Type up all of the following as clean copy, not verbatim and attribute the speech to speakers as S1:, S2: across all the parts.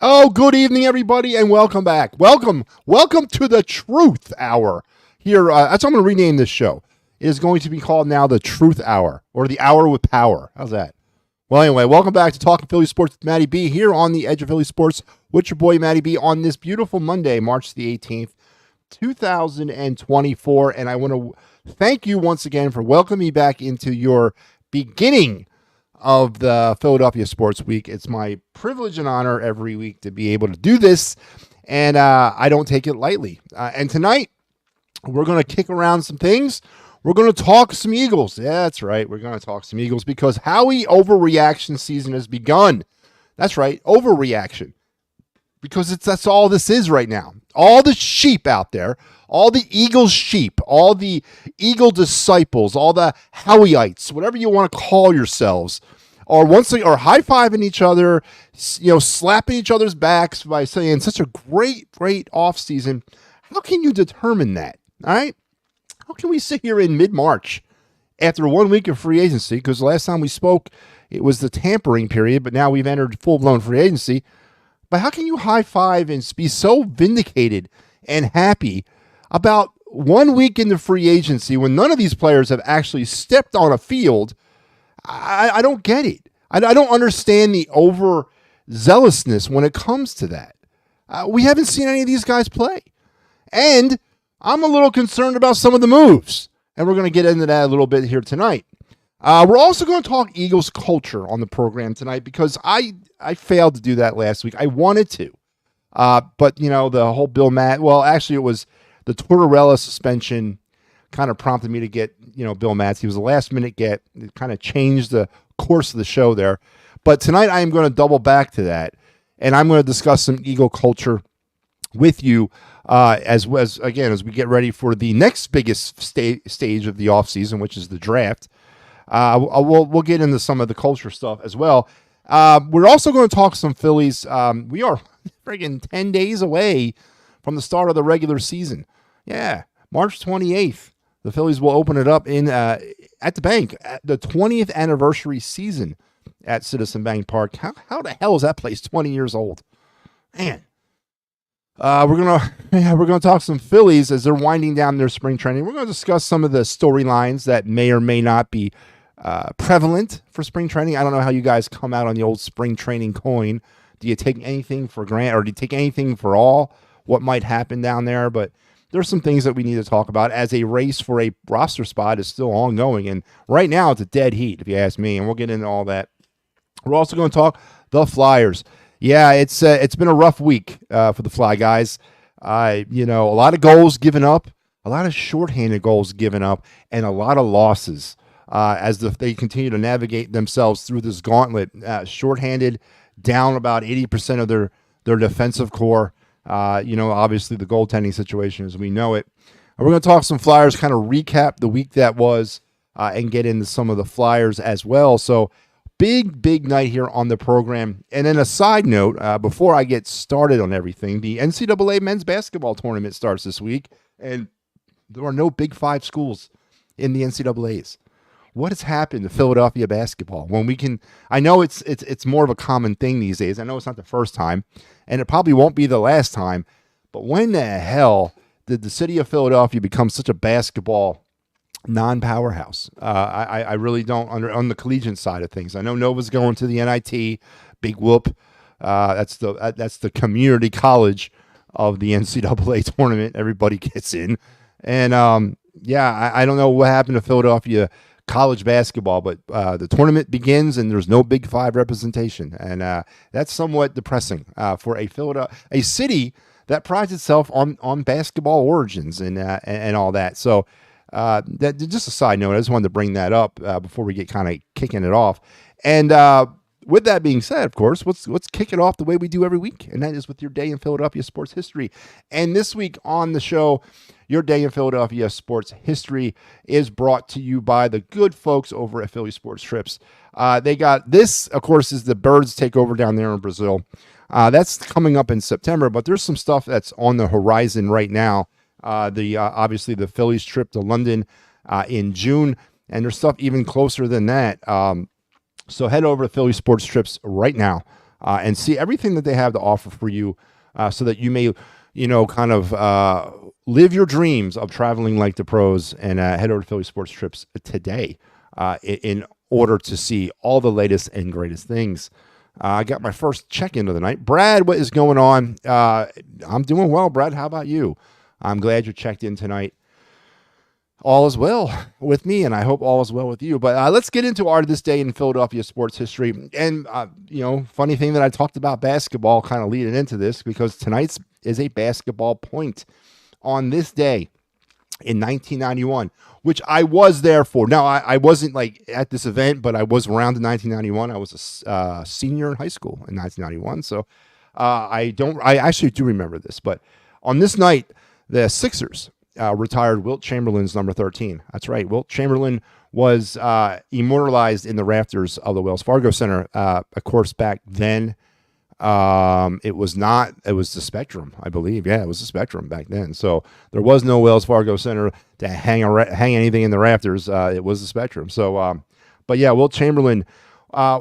S1: Oh, good evening, everybody, and welcome back. Welcome to the Truth Hour. Here, that's what I'm going to rename this show. It is going to be called now the Truth Hour, or the Hour with Power. How's that? Well, anyway, welcome back to Talking Philly Sports with Matty B, here on the Edge of Philly Sports with your boy Matty B on this beautiful Monday, March the 18th, 2024. And I want to thank you once again for welcoming me back into your beginning of the Philadelphia Sports Week. It's my privilege and honor every week to be able to do this, and I don't take it lightly. And tonight, we're going to kick around some things. We're going to talk some Eagles. Yeah, that's right. We're going to talk some Eagles because Howie Overreaction season has begun. That's right, Overreaction. Because that's all this is right now. All the sheep out there, all the Eagles sheep, all the Eagle disciples, all the Howieites, whatever you want to call yourselves, are high-fiving each other, slapping each other's backs by saying such a great offseason. How can you determine that? All right? How can we sit here in mid-March after 1 week of free agency? Because the last time we spoke, it was the tampering period, but now we've entered full-blown free agency. But how can you high-five and be so vindicated and happy about 1 week into free agency when none of these players have actually stepped on a field? I don't get it. I don't understand the overzealousness when it comes to that. We haven't seen any of these guys play. And I'm a little concerned about some of the moves. And we're going to get into that a little bit here tonight. We're also going to talk Eagles culture on the program tonight because I failed to do that last week. I wanted to. But, the whole Bill Matt, well, actually it was the Tortorella suspension kind of prompted me to get, Bill Matz. He was a last-minute get. It kind of changed the course of the show there. But tonight I am going to double back to that, and I'm going to discuss some Eagle culture with you as we get ready for the next biggest stage of the offseason, which is the draft. We'll get into some of the culture stuff as well. We're also going to talk some Phillies. We are friggin' 10 days away from the start of the regular season. Yeah, March 28th. The Phillies will open it up at the bank, at the 20th anniversary season at Citizen Bank Park. How the hell is that place 20 years old? Man. We're gonna talk some Phillies as they're winding down their spring training. We're going to discuss some of the storylines that may or may not be prevalent for spring training. I don't know how you guys come out on the old spring training coin. Do you take anything for granted, or do you take anything for all what might happen down there? But there's some things that we need to talk about as a race for a roster spot is still ongoing. And right now it's a dead heat, if you ask me, and we'll get into all that. We're also going to talk the Flyers. Yeah, it's been a rough week for the Fly guys. A lot of goals given up, a lot of shorthanded goals given up, and a lot of losses as they continue to navigate themselves through this gauntlet. Shorthanded, down about 80% of their defensive core. Obviously the goaltending situation as we know it. And we're going to talk some Flyers, kind of recap the week that was, and get into some of the Flyers as well. So big night here on the program. And then a side note, before I get started on everything, the NCAA men's basketball tournament starts this week, and there are no Big Five schools in the NCAAs. What has happened to Philadelphia basketball? I know it's more of a common thing these days. I know it's not the first time, and it probably won't be the last time, but when the hell did the city of Philadelphia become such a basketball non-powerhouse? I really don't on the collegiate side of things. I know Nova's going to the NIT, big whoop. That's the community college of the NCAA tournament. Everybody gets in, and I don't know what happened to Philadelphia college basketball, but the tournament begins and there's no Big Five representation, and that's somewhat depressing for a city that prides itself on basketball origins and all that. So. That just a side note. I just wanted to bring that up before we get kind of kicking it off. And with that being said, of course, let's kick it off the way we do every week, and that is with your day in Philadelphia sports history. And this week on the show, your day in Philadelphia sports history is brought to you by the good folks over at Philly Sports Trips. They got this, of course, is the Birds takeover down there in Brazil. That's coming up in September, but there's some stuff that's on the horizon right now. Obviously the Phillies trip to London in June, and there's stuff even closer than that. So head over to Philly Sports Trips right now. and see everything that they have to offer for you, so that you may, kind of live your dreams of traveling like the pros, and head over to Philly Sports Trips today in order to see all the latest and greatest things. I got my first check-in of the night. Brad, what is going on? I'm doing well, Brad. How about you? I'm glad you're checked in tonight. All is well with me, and I hope all is well with you. But let's get into Art of This Day in Philadelphia sports history. And, funny thing that I talked about basketball kind of leading into this, because tonight's is a basketball point. On this day in 1991, which I was there for. Now, I wasn't at this event, but I was around in 1991. I was a senior in high school in 1991. So I actually do remember this. But on this night, the Sixers retired Wilt Chamberlain's number 13. That's right. Wilt Chamberlain was immortalized in the rafters of the Wells Fargo Center. Of course, back then, it was the Spectrum, I believe. Yeah, it was the Spectrum back then. So there was no Wells Fargo Center to hang anything in the rafters. It was the Spectrum. So, but yeah, Wilt Chamberlain,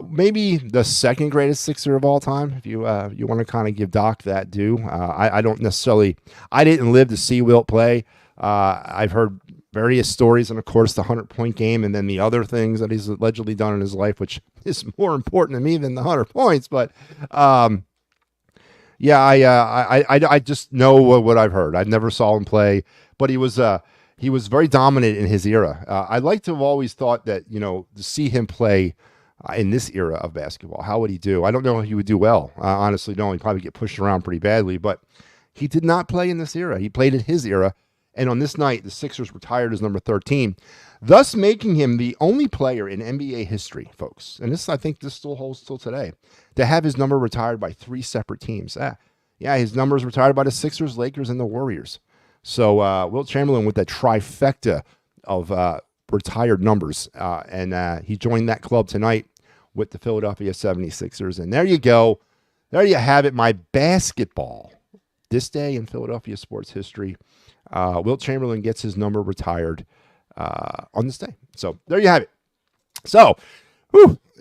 S1: maybe the second greatest Sixer of all time. If you want to kind of give Doc that due. I didn't live to see Wilt play. I've heard various stories, and of course the 100-point game, and then the other things that he's allegedly done in his life, which is more important to me than the 100 points. But I just know what I've heard. I never saw him play, but he was very dominant in his era. I'd like to have always thought that, to see him play in this era of basketball, how would he do? I don't know if he would do well. Honestly, no, he'd probably get pushed around pretty badly, but he did not play in this era. He played in his era. And on this night, the Sixers retired his number 13, thus making him the only player in NBA history, folks, and I think this still holds till today, to have his number retired by 3 separate teams. His number is retired by the Sixers, Lakers, and the Warriors. So Wilt Chamberlain with that trifecta of retired numbers, and he joined that club tonight with the Philadelphia 76ers. And there you go. There you have it, my basketball. This day in Philadelphia sports history. Wilt Chamberlain gets his number retired on this day. So there you have it. So,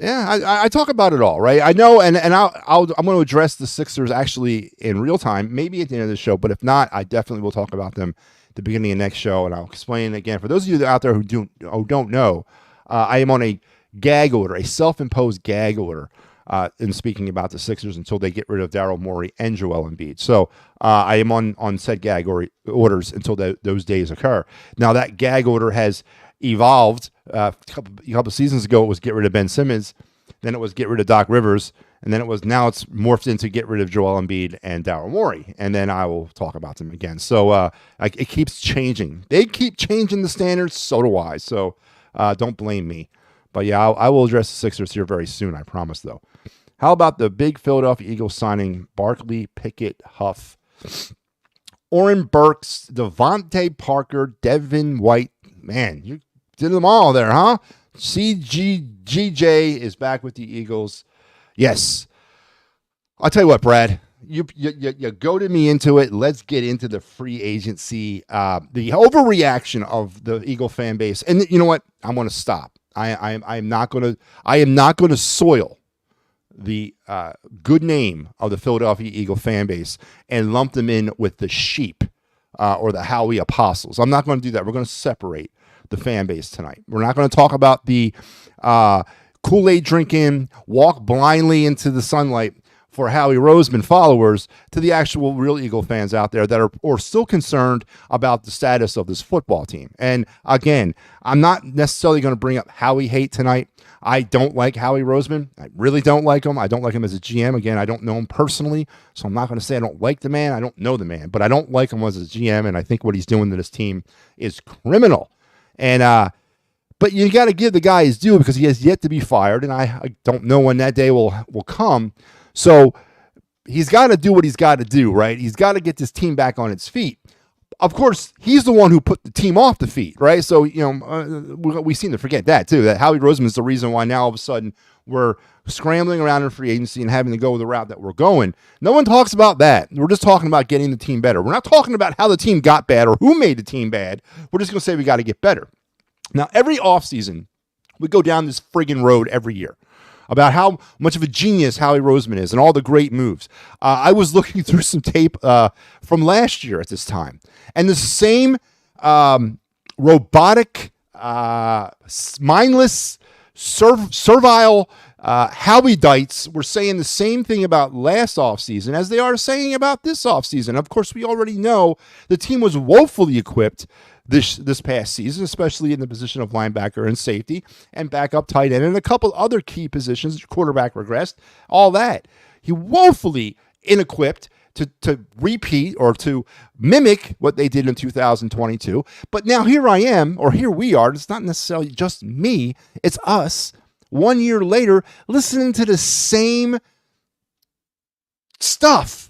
S1: I talk about it all, right? I know, and I'm going to address the Sixers actually in real time, maybe at the end of the show, but if not, I definitely will talk about them at the beginning of next show, and I'll explain again. For those of you out there who don't know, I am on a gag order, a self-imposed gag order, in speaking about the Sixers until they get rid of Daryl Morey and Joel Embiid. So I am on said gag orders until those days occur. Now that gag order has evolved. A couple seasons ago, it was get rid of Ben Simmons. Then it was get rid of Doc Rivers. And then now it's morphed into get rid of Joel Embiid and Daryl Morey. And then I will talk about them again. So it keeps changing. They keep changing the standards. So do I. So don't blame me. But yeah, I will address the Sixers here very soon, I promise, though. How about the big Philadelphia Eagles signing Barkley, Pickett, Huff, Oren Burks, Devontae Parker, Devin White? Man, you did them all there, huh? CGJ is back with the Eagles. Yes. I'll tell you what, Brad. You goaded me into it. Let's get into the free agency, the overreaction of the Eagle fan base. And you know what? I'm going to stop. I am not going to soil the good name of the Philadelphia Eagle fan base and lump them in with the sheep or the Howie Apostles. I'm not going to do that. We're going to separate the fan base tonight. We're not going to talk about the Kool-Aid drinking, walk blindly into the sunlight for Howie Roseman followers to the actual real Eagle fans out there that are still concerned about the status of this football team. And again, I'm not necessarily going to bring up Howie hate tonight. I don't like Howie Roseman. I really don't like him. I don't like him as a GM. Again, I don't know him personally, so I'm not going to say I don't like the man. I don't know the man, but I don't like him as a GM, and I think what he's doing to this team is criminal. And but you got to give the guy his due because he has yet to be fired, and I don't know when that day will come. So he's got to do what he's got to do, right? He's got to get this team back on its feet. Of course, he's the one who put the team off the feet, right? So, we seem to forget that, too, that Howie Roseman is the reason why now all of a sudden we're scrambling around in free agency and having to go the route that we're going. No one talks about that. We're just talking about getting the team better. We're not talking about how the team got bad or who made the team bad. We're just going to say we got to get better. Now, every offseason, we go down this friggin' road every year. about how much of a genius Howie Roseman is and all the great moves. I was looking through some tape from last year at this time, and the same robotic, mindless, servile Howie Dites were saying the same thing about last offseason as they are saying about this offseason. Of course, we already know the team was woefully equipped this past season, especially in the position of linebacker and safety and backup tight end and a couple other key positions. Quarterback regressed, all that. He woefully inequipped to repeat or to mimic what they did in 2022. But now here I am, or here we are. It's not necessarily just me. It's us. 1 year later, listening to the same stuff.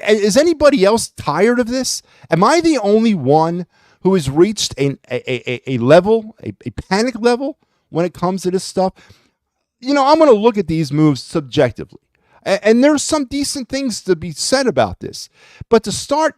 S1: Is anybody else tired of this? Am I the only one who has reached a level, a panic level when it comes to this stuff? You know, I'm going to look at these moves subjectively. And there's some decent things to be said about this. But to start,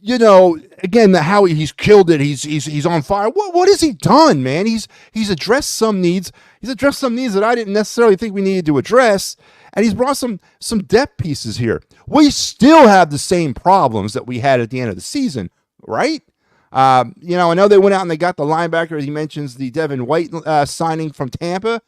S1: you know, again, how he's killed it, he's on fire. What has he done, man? He's addressed some needs. He's addressed some needs that I didn't necessarily think we needed to address. And he's brought some depth pieces here. We still have the same problems that we had at the end of the season, right? You know, I know they went out and they got the linebacker. He mentions the Devin White signing from Tampa.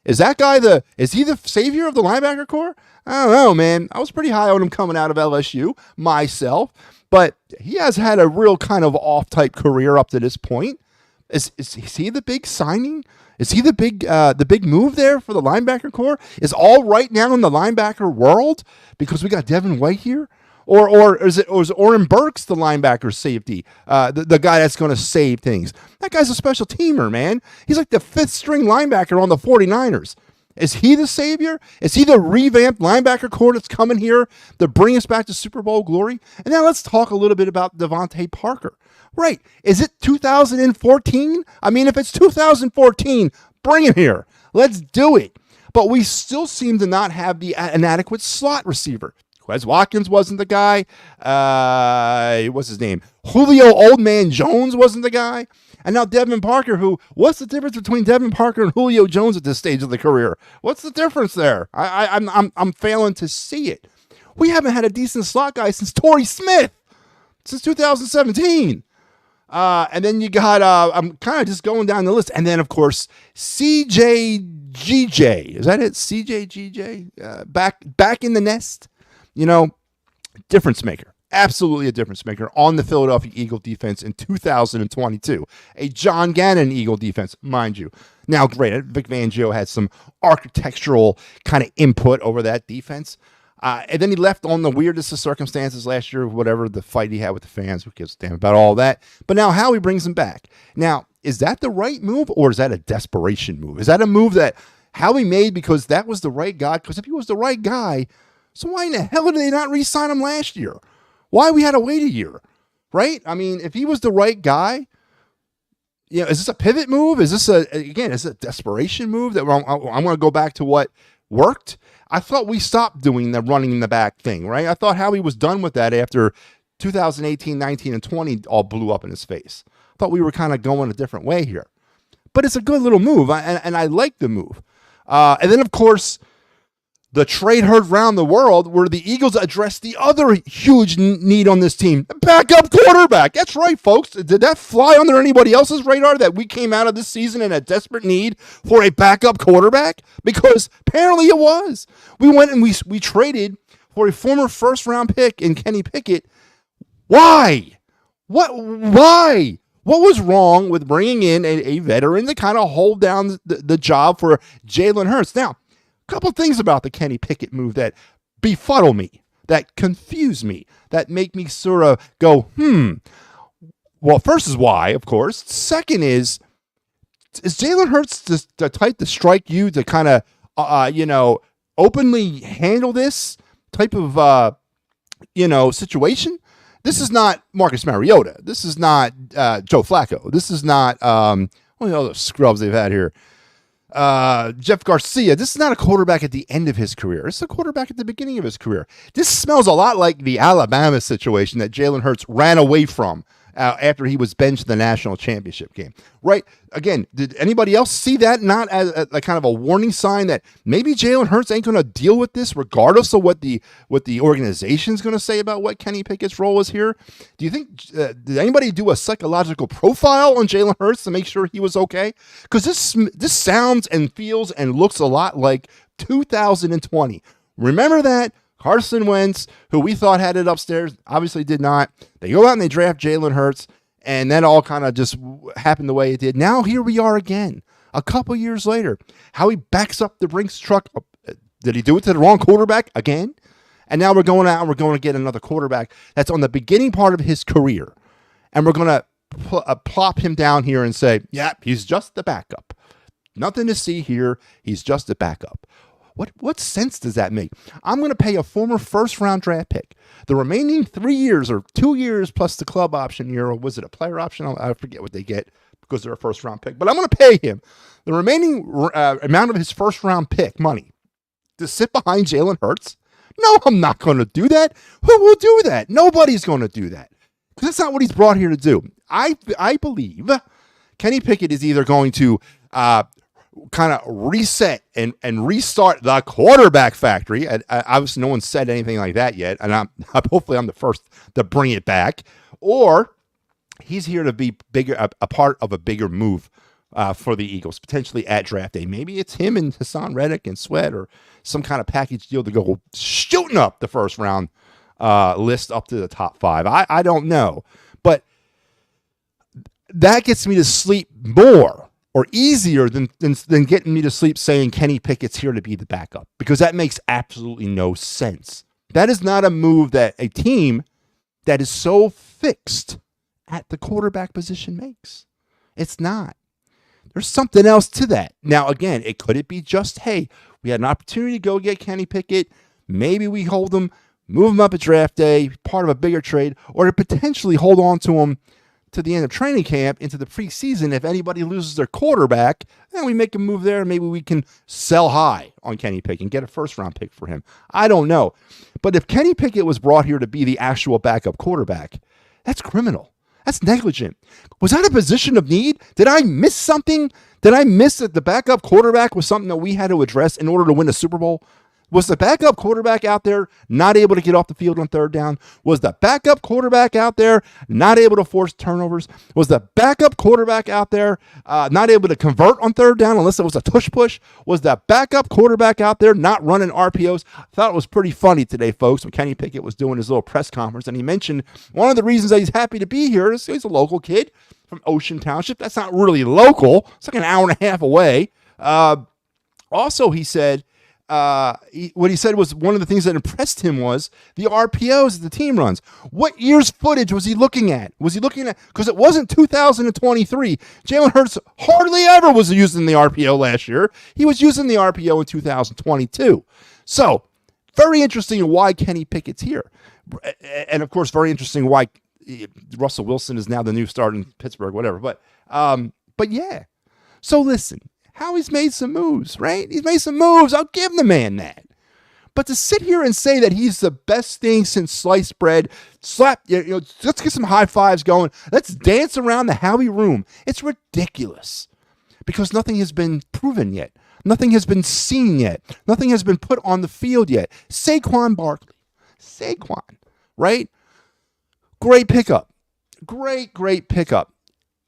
S1: Is that guy is he the savior of the linebacker corps? I don't know, man. I was pretty high on him coming out of LSU myself, but he has had a real kind of off-type career up to this point. Is he the big signing? Is he the big move there for the linebacker corps? Is all right now in the linebacker world because we got Devin White here? Or is Oren Burks the linebacker safety, the guy that's going to save things? That guy's a special teamer, man. He's like the fifth string linebacker on the 49ers. Is he the savior? Is he the revamped linebacker corps that's coming here to bring us back to Super Bowl glory? And now let's talk a little bit about Devontae Parker. Right. Is it 2014? I mean, if it's 2014, bring him here. Let's do it. But we still seem to not have an adequate slot receiver. Wes Watkins wasn't the guy. What's his name? Julio Old Man Jones wasn't the guy. And now Devin Parker, what's the difference between Devin Parker and Julio Jones at this stage of the career? What's the difference there? I'm failing to see it. We haven't had a decent slot guy since Torrey Smith, since 2017. And then you got, I'm kind of just going down the list. And then, of course, CJGJ. Is that it? CJGJ? Back in the nest. You know, difference maker. Absolutely a difference maker on the Philadelphia Eagle defense in 2022. A John Gannon Eagle defense, mind you. Now, great, Vic Fangio had some architectural kind of input over that defense. And then he left on the weirdest of circumstances last year, whatever the fight he had with the fans. Who gives a damn about all that? But now Howie brings him back. Now, is that the right move or is that a desperation move? Is that a move that Howie made because that was the right guy? Because if he was the right guy, so why in the hell did they not re-sign him last year? Why we had to wait a year, right? I mean, if he was the right guy, you know, is this a pivot move? Is this a desperation move that I'm going to go back to what worked? I thought we stopped doing the running in the back thing, right? I thought Howie was done with that after 2018, 19, and 20 all blew up in his face. I thought we were kind of going a different way here. But it's a good little move, and I like the move. And then, of course, the trade heard around the world where the Eagles addressed the other huge need on this team, backup quarterback. That's right, folks. Did that fly under anybody else's radar that we came out of this season in a desperate need for a backup quarterback? Because apparently it was. We went and we traded for a former first-round pick in Kenny Pickett. Why? Why? What was wrong with bringing in a veteran to kind of hold down the job for Jalen Hurts? Now, couple things about the Kenny Pickett move that befuddle me, that confuse me, that make me sort of go, Well, first is why, of course. Second is Jalen Hurts the type to strike you to kind of, openly handle this type of, situation? This is not Marcus Mariota. This is not Joe Flacco. This is not, what are all the scrubs they've had here? Jeff Garcia. This is not a quarterback at the end of his career. It's a quarterback at the beginning of his career. This smells a lot like the Alabama situation that Jalen Hurts ran away from after he was benched in the national championship game. Right? Again, did anybody else see that not as a kind of a warning sign that maybe Jalen Hurts ain't going to deal with this regardless of what the organization's going to say about what Kenny Pickett's role is here? Do you think, did anybody do a psychological profile on Jalen Hurts to make sure he was okay? Because this sounds and feels and looks a lot like 2020. Remember that? Carson Wentz, who we thought had it upstairs, obviously did not. They go out and they draft Jalen Hurts, and that all kind of just happened the way it did. Now here we are again, a couple years later. Howie backs up the Brinks truck. Did he do it to the wrong quarterback again? And now we're going out and we're going to get another quarterback that's on the beginning part of his career. And we're going to plop him down here and say, yeah, he's just the backup. Nothing to see here. He's just a backup. What sense does that make? I'm going to pay a former first-round draft pick the remaining 3 years or 2 years plus the club option year, or was it a player option? I forget what they get because they're a first-round pick. But I'm going to pay him the remaining amount of his first-round pick money to sit behind Jalen Hurts? No, I'm not going to do that. Who will do that? Nobody's going to do that because that's not what he's brought here to do. I believe Kenny Pickett is either going to kind of reset and restart the quarterback factory. Obviously, no one said anything like that yet, and hopefully I'm the first to bring it back. Or he's here to be bigger, a part of a bigger move for the Eagles, potentially at draft day. Maybe it's him and Hassan Reddick and Sweat, or some kind of package deal to go shooting up the first round list up to the top 5. I don't know, but that gets me to sleep more or easier than getting me to sleep saying Kenny Pickett's here to be the backup, because that makes absolutely no sense. That is not a move that a team that is so fixed at the quarterback position makes. It's not. There's something else to that. Now, again, could it be just, hey, we had an opportunity to go get Kenny Pickett. Maybe we hold him, move him up at draft day, part of a bigger trade, or to potentially hold on to him to the end of training camp into the preseason. If anybody loses their quarterback, then we make a move there. Maybe we can sell high on Kenny Pickett and get a first-round pick for him. I don't know. But if Kenny Pickett was brought here to be the actual backup quarterback, that's criminal. That's negligent. Was that a position of need? Did I miss something? Did I miss that the backup quarterback was something that we had to address in order to win a Super Bowl? Was the backup quarterback out there not able to get off the field on third down? Was the backup quarterback out there not able to force turnovers? Was the backup quarterback out there not able to convert on third down unless it was a tush push? Was the backup quarterback out there not running RPOs? I thought it was pretty funny today, folks, when Kenny Pickett was doing his little press conference, and he mentioned one of the reasons that he's happy to be here is he's a local kid from Ocean Township. That's not really local. It's like an hour and a half away. Also, he said, what he said was one of the things that impressed him was the RPOs that the team runs. What year's footage was he looking at? Because it wasn't 2023. Jalen Hurts hardly ever was using the RPO last year. He was using the RPO in 2022. So, very interesting why Kenny Pickett's here. And, of course, very interesting why Russell Wilson is now the new starter in Pittsburgh, whatever. But yeah. So, listen. Howie's made some moves, right? He's made some moves. I'll give the man that. But to sit here and say that he's the best thing since sliced bread, let's get some high fives going. Let's dance around the Howie room. It's ridiculous because nothing has been proven yet. Nothing has been seen yet. Nothing has been put on the field yet. Saquon Barkley. Right? Great pickup. Great pickup.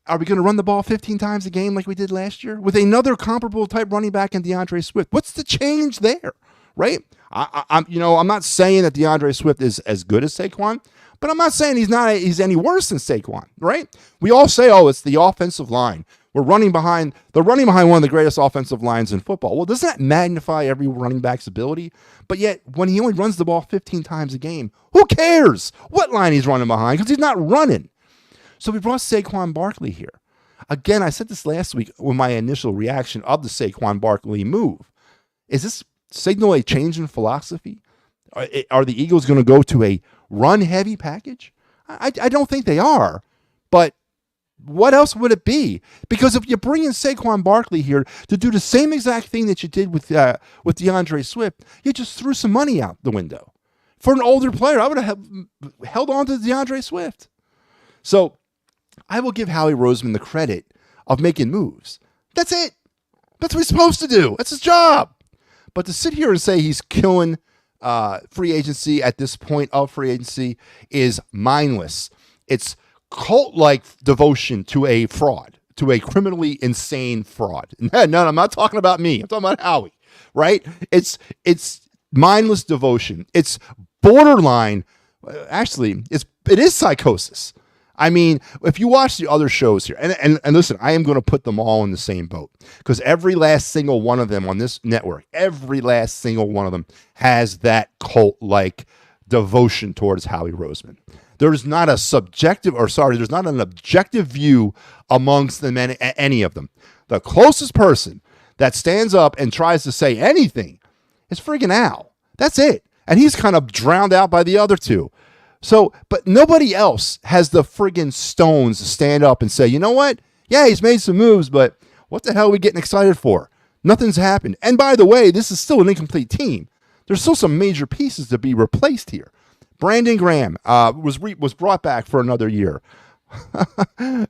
S1: Are we going to run the ball 15 times a game like we did last year with another comparable type running back in DeAndre Swift? What's the change there, right? I'm not saying that DeAndre Swift is as good as Saquon, but I'm not saying he's any worse than Saquon, right? We all say, oh, it's the offensive line. They're running behind one of the greatest offensive lines in football. Well, doesn't that magnify every running back's ability? But yet, when he only runs the ball 15 times a game, who cares what line he's running behind? Because he's not running. So we brought Saquon Barkley here. Again, I said this last week with my initial reaction of the Saquon Barkley move. Is this signal a change in philosophy? Are the Eagles going to go to a run-heavy package? I don't think they are. But what else would it be? Because if you bring in Saquon Barkley here to do the same exact thing that you did with DeAndre Swift, you just threw some money out the window. For an older player, I would have held on to DeAndre Swift. So, I will give Howie Roseman the credit of making moves. That's it. That's what he's supposed to do. That's his job. But to sit here and say he's killing free agency at this point of free agency is mindless. It's cult-like devotion to a fraud, to a criminally insane fraud. No, I'm not talking about me. I'm talking about Howie, right? It's mindless devotion. It's borderline. Actually, it is psychosis. I mean, if you watch the other shows here, and listen, I am going to put them all in the same boat because every last single one of them on this network, every last single one of them has that cult-like devotion towards Howie Roseman. There's not there's not an objective view amongst them, any of them. The closest person that stands up and tries to say anything is friggin' Al. That's it. And he's kind of drowned out by the other two. So, but nobody else has the friggin' stones to stand up and say, you know what? Yeah, he's made some moves, but what the hell are we getting excited for? Nothing's happened. And by the way, this is still an incomplete team. There's still some major pieces to be replaced here. Brandon Graham was brought back for another year.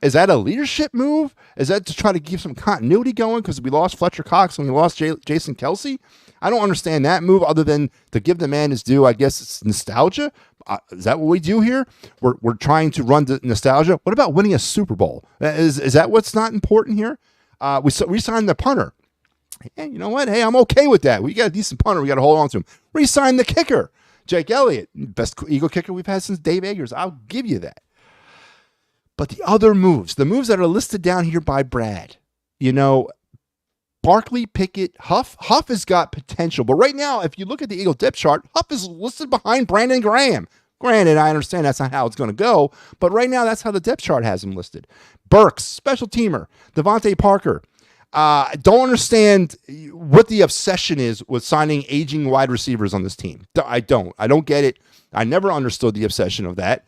S1: Is that a leadership move? Is that to try to keep some continuity going because we lost Fletcher Cox and we lost Jason Kelsey? I don't understand that move other than to give the man his due. I guess it's nostalgia. Is that what we do here? We're trying to run the nostalgia. What about winning a Super Bowl? Is that what's not important here? We signed the punter. Hey, you know what? Hey, I'm okay with that. We got a decent punter. We got to hold on to him. Re-sign the kicker. Jake Elliott, best Eagle kicker we've had since Dave Eggers. I'll give you that. But the other moves, the moves that are listed down here by Brad, Barkley, Pickett, Huff has got potential. But right now, if you look at the Eagle depth chart, Huff is listed behind Brandon Graham. Granted, I understand that's not how it's going to go, but right now that's how the depth chart has him listed. Burks, special teamer. Devontae Parker. Don't understand what the obsession is with signing aging wide receivers on this team. I don't get it. I never understood the obsession of that.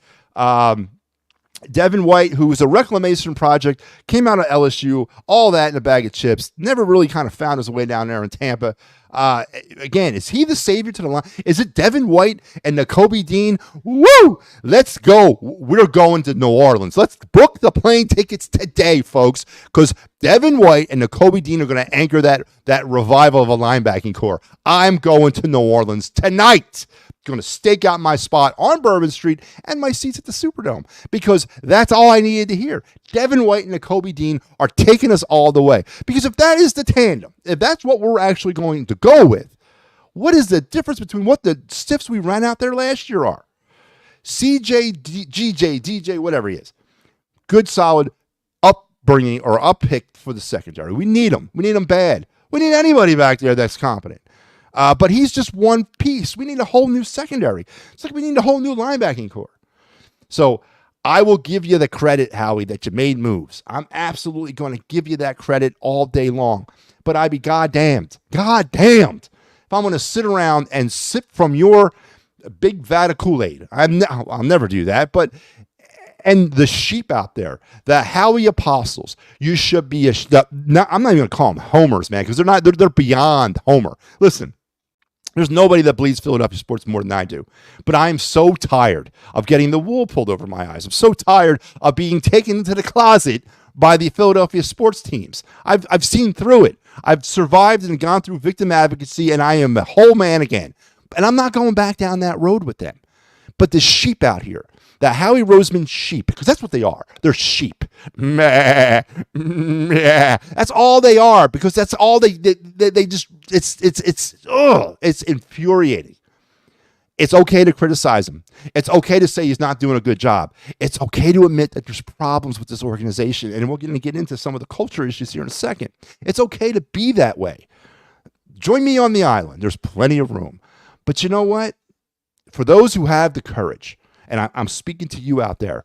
S1: Devin White, who was a reclamation project, came out of LSU, all that in a bag of chips, never really kind of found his way down there in Tampa. Again, is he the savior to the line? Is it Devin White and Nakobe Dean? Woo! Let's go. We're going to New Orleans. Let's book the plane tickets today, folks, because Devin White and Nakobe Dean are going to anchor that revival of a linebacking core. I'm going to New Orleans tonight. Going to stake out my spot on Bourbon Street and my seats at the Superdome because that's all I needed to hear. Devin White and Nakobe Dean are taking us all the way. Because if that is the tandem, if that's what we're actually going to go with, what is the difference between what the stiffs we ran out there last year are? CJ, GJ, DJ, whatever he is. Good, solid upbringing or up-pick for the secondary. We need them. We need them bad. We need anybody back there that's competent. But he's just one piece. We need a whole new secondary. It's like we need a whole new linebacking core. So I will give you the credit, Howie, that you made moves. I'm absolutely going to give you that credit all day long. But I'd be goddamned if I'm going to sit around and sip from your big vat of Kool-Aid. I'll never do that. And the sheep out there, the Howie apostles, you should be I'm not even going to call them homers, man, because they're beyond homer. Listen. There's nobody that bleeds Philadelphia sports more than I do. But I am so tired of getting the wool pulled over my eyes. I'm so tired of being taken into the closet by the Philadelphia sports teams. I've seen through it. I've survived and gone through victim advocacy, and I am a whole man again. And I'm not going back down that road with them. But the sheep out here, the Howie Roseman sheep, because that's what they are. They're sheep. Meh, meh. That's all they are, because that's all they just, it's infuriating. It's okay to criticize him. It's okay to say he's not doing a good job. It's okay to admit that there's problems with this organization, and we're going to get into some of the culture issues here in a second. It's okay to be that way. Join me on the island. There's plenty of room. But you know what? For those who have the courage, and I'm speaking to you out there,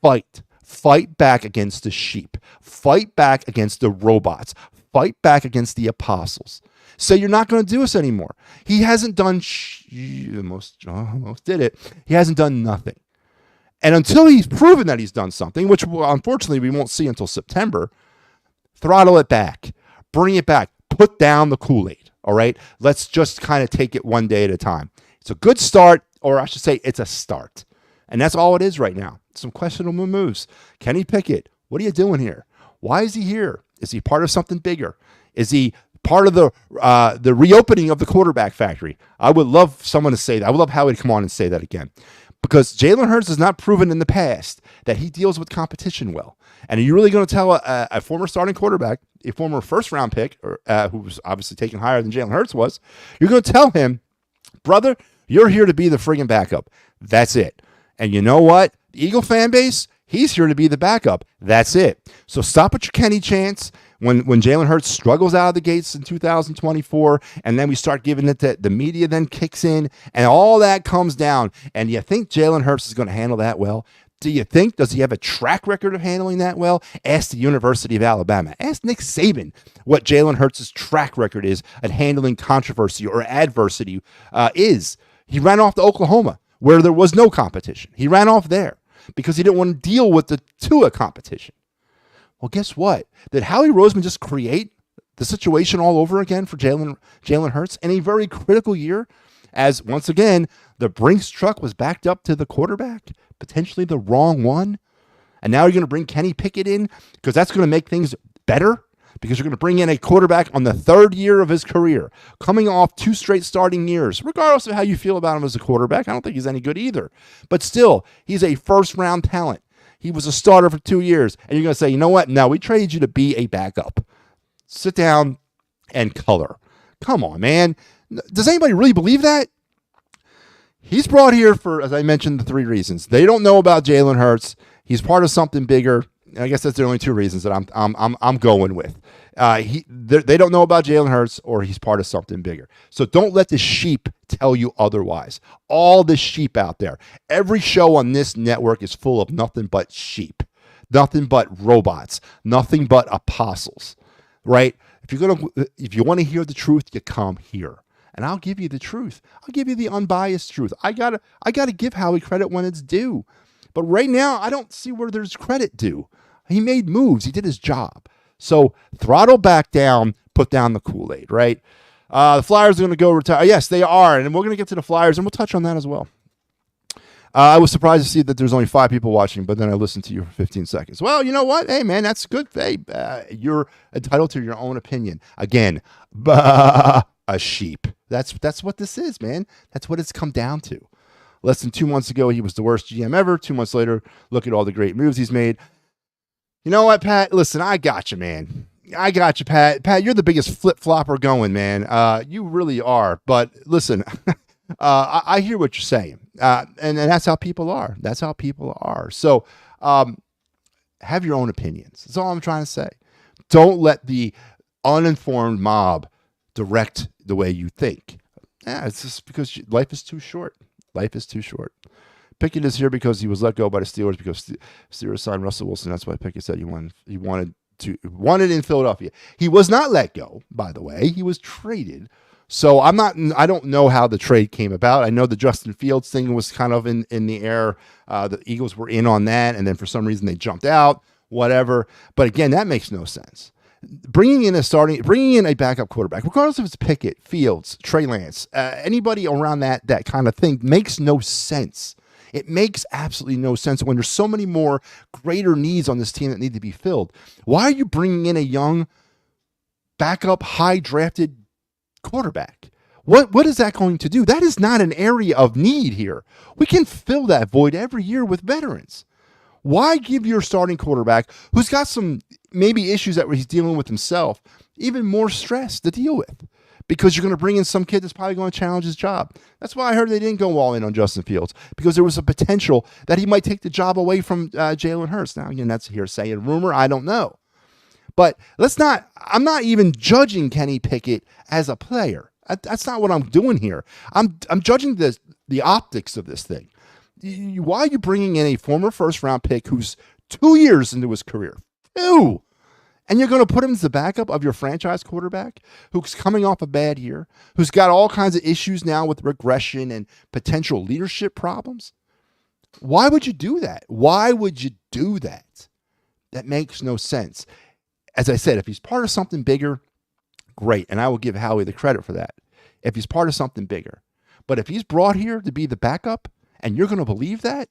S1: fight back against the sheep. Fight back against the robots. Fight back against the apostles. Say you're not going to do this anymore. He hasn't done, almost did it. He hasn't done nothing. And until he's proven that he's done something, which unfortunately we won't see until September, throttle it back. Bring it back. Put down the Kool-Aid, all right? Let's just kind of take it one day at a time. It's a good start, or I should say it's a start. And that's all it is right now. some questionable moves. Kenny Pickett, what are you doing here? Why is he here? Is he part of something bigger? Is he part of the reopening of the quarterback factory? I would love someone to say that. I would love Howie to come on and say that again. Because Jalen Hurts has not proven in the past that he deals with competition well. And are you really going to tell a former starting quarterback, a former first-round pick, who was obviously taken higher than Jalen Hurts was, you're going to tell him, brother, you're here to be the friggin' backup. That's it. And you know what? The Eagle fan base, he's here to be the backup. That's it. So stop with your Kenny chants. When Jalen Hurts struggles out of the gates in 2024, and then we start giving it to the media, then kicks in, and all that comes down. And you think Jalen Hurts is going to handle that well? Do you think, does he have a track record of handling that well? Ask the University of Alabama. Ask Nick Saban what Jalen Hurts' track record is at handling controversy or adversity is. He ran off to Oklahoma, where there was no competition. He ran off there because he didn't want to deal with the Tua competition. Well, guess what? Did Howie Roseman just create the situation all over again for Jalen Hurts in a very critical year? As, once again, the Brinks truck was backed up to the quarterback, potentially the wrong one. And now you're going to bring Kenny Pickett in because that's going to make things better, because you're going to bring in a quarterback on the third year of his career, coming off 2 straight starting years. Regardless of how you feel about him as a quarterback, I don't think he's any good either. But still, he's a first-round talent. He was a starter for 2 years. And you're going to say, you know what? No, we traded you to be a backup. Sit down and color. Come on, man. Does anybody really believe that? He's brought here for, as I mentioned, the 3 reasons. They don't know about Jalen Hurts. He's part of something bigger. I guess that's the only 2 reasons that I'm going with. They don't know about Jalen Hurts, or he's part of something bigger. So don't let the sheep tell you otherwise. All the sheep out there. Every show on this network is full of nothing but sheep, nothing but robots, nothing but apostles. Right? If you want to hear the truth, you come here, and I'll give you the truth. I'll give you the unbiased truth. I gotta give Howie credit when it's due, but right now I don't see where there's credit due. He made moves. He did his job. So throttle back down, put down the Kool-Aid, right? The Flyers are going to go retire. Yes, they are, and we're going to get to the Flyers, and we'll touch on that as well. I was surprised to see that there's only 5 people watching, but then I listened to you for 15 seconds. Well, you know what? Hey, man, that's good. Hey, you're entitled to your own opinion. Again, a sheep. That's what this is, man. That's what it's come down to. Less than 2 months ago, he was the worst GM ever. 2 months later, look at all the great moves he's made. You know what, Pat? Listen, I got you, man. I got you, Pat. Pat, you're the biggest flip-flopper going, man. You really are. But listen, I hear what you're saying. And that's how people are. That's how people are. So have your own opinions. That's all I'm trying to say. Don't let the uninformed mob direct the way you think. It's just because life is too short. Life is too short. Pickett is here because he was let go by the Steelers because Steelers signed Russell Wilson. That's why Pickett said he wanted in Philadelphia. He was not let go, by the way. He was traded. So I don't know how the trade came about. I know the Justin Fields thing was kind of in the air. The Eagles were in on that, and then for some reason they jumped out, whatever. But again, that makes no sense. Bringing in a backup quarterback, regardless if it's Pickett, Fields, Trey Lance, anybody around that kind of thing, makes no sense. It makes absolutely no sense when there's so many more greater needs on this team that need to be filled. Why are you bringing in a young backup, high drafted quarterback? What is that going to do? That is not an area of need here. We can fill that void every year with veterans. Why give your starting quarterback, who's got some maybe issues that he's dealing with himself, even more stress to deal with? Because you're going to bring in some kid that's probably going to challenge his job. That's why I heard they didn't go all in on Justin Fields, because there was a potential that he might take the job away from Jalen Hurts. Now, again, that's hearsay and rumor. I don't know. But I'm not even judging Kenny Pickett as a player. That's not what I'm doing here. I'm judging the optics of this thing. Why are you bringing in a former first-round pick who's 2 years into his career? 2! And you're going to put him as the backup of your franchise quarterback who's coming off a bad year, who's got all kinds of issues now with regression and potential leadership problems? Why would you do that? Why would you do that? That makes no sense. As I said, if he's part of something bigger, great. And I will give Howie the credit for that. If he's part of something bigger. But if he's brought here to be the backup and you're going to believe that,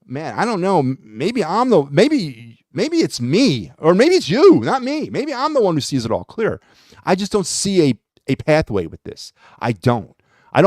S1: man, I don't know. Maybe it's me, or maybe it's you, not me. Maybe I'm the one who sees it all clear. I just don't see a pathway with this. I don't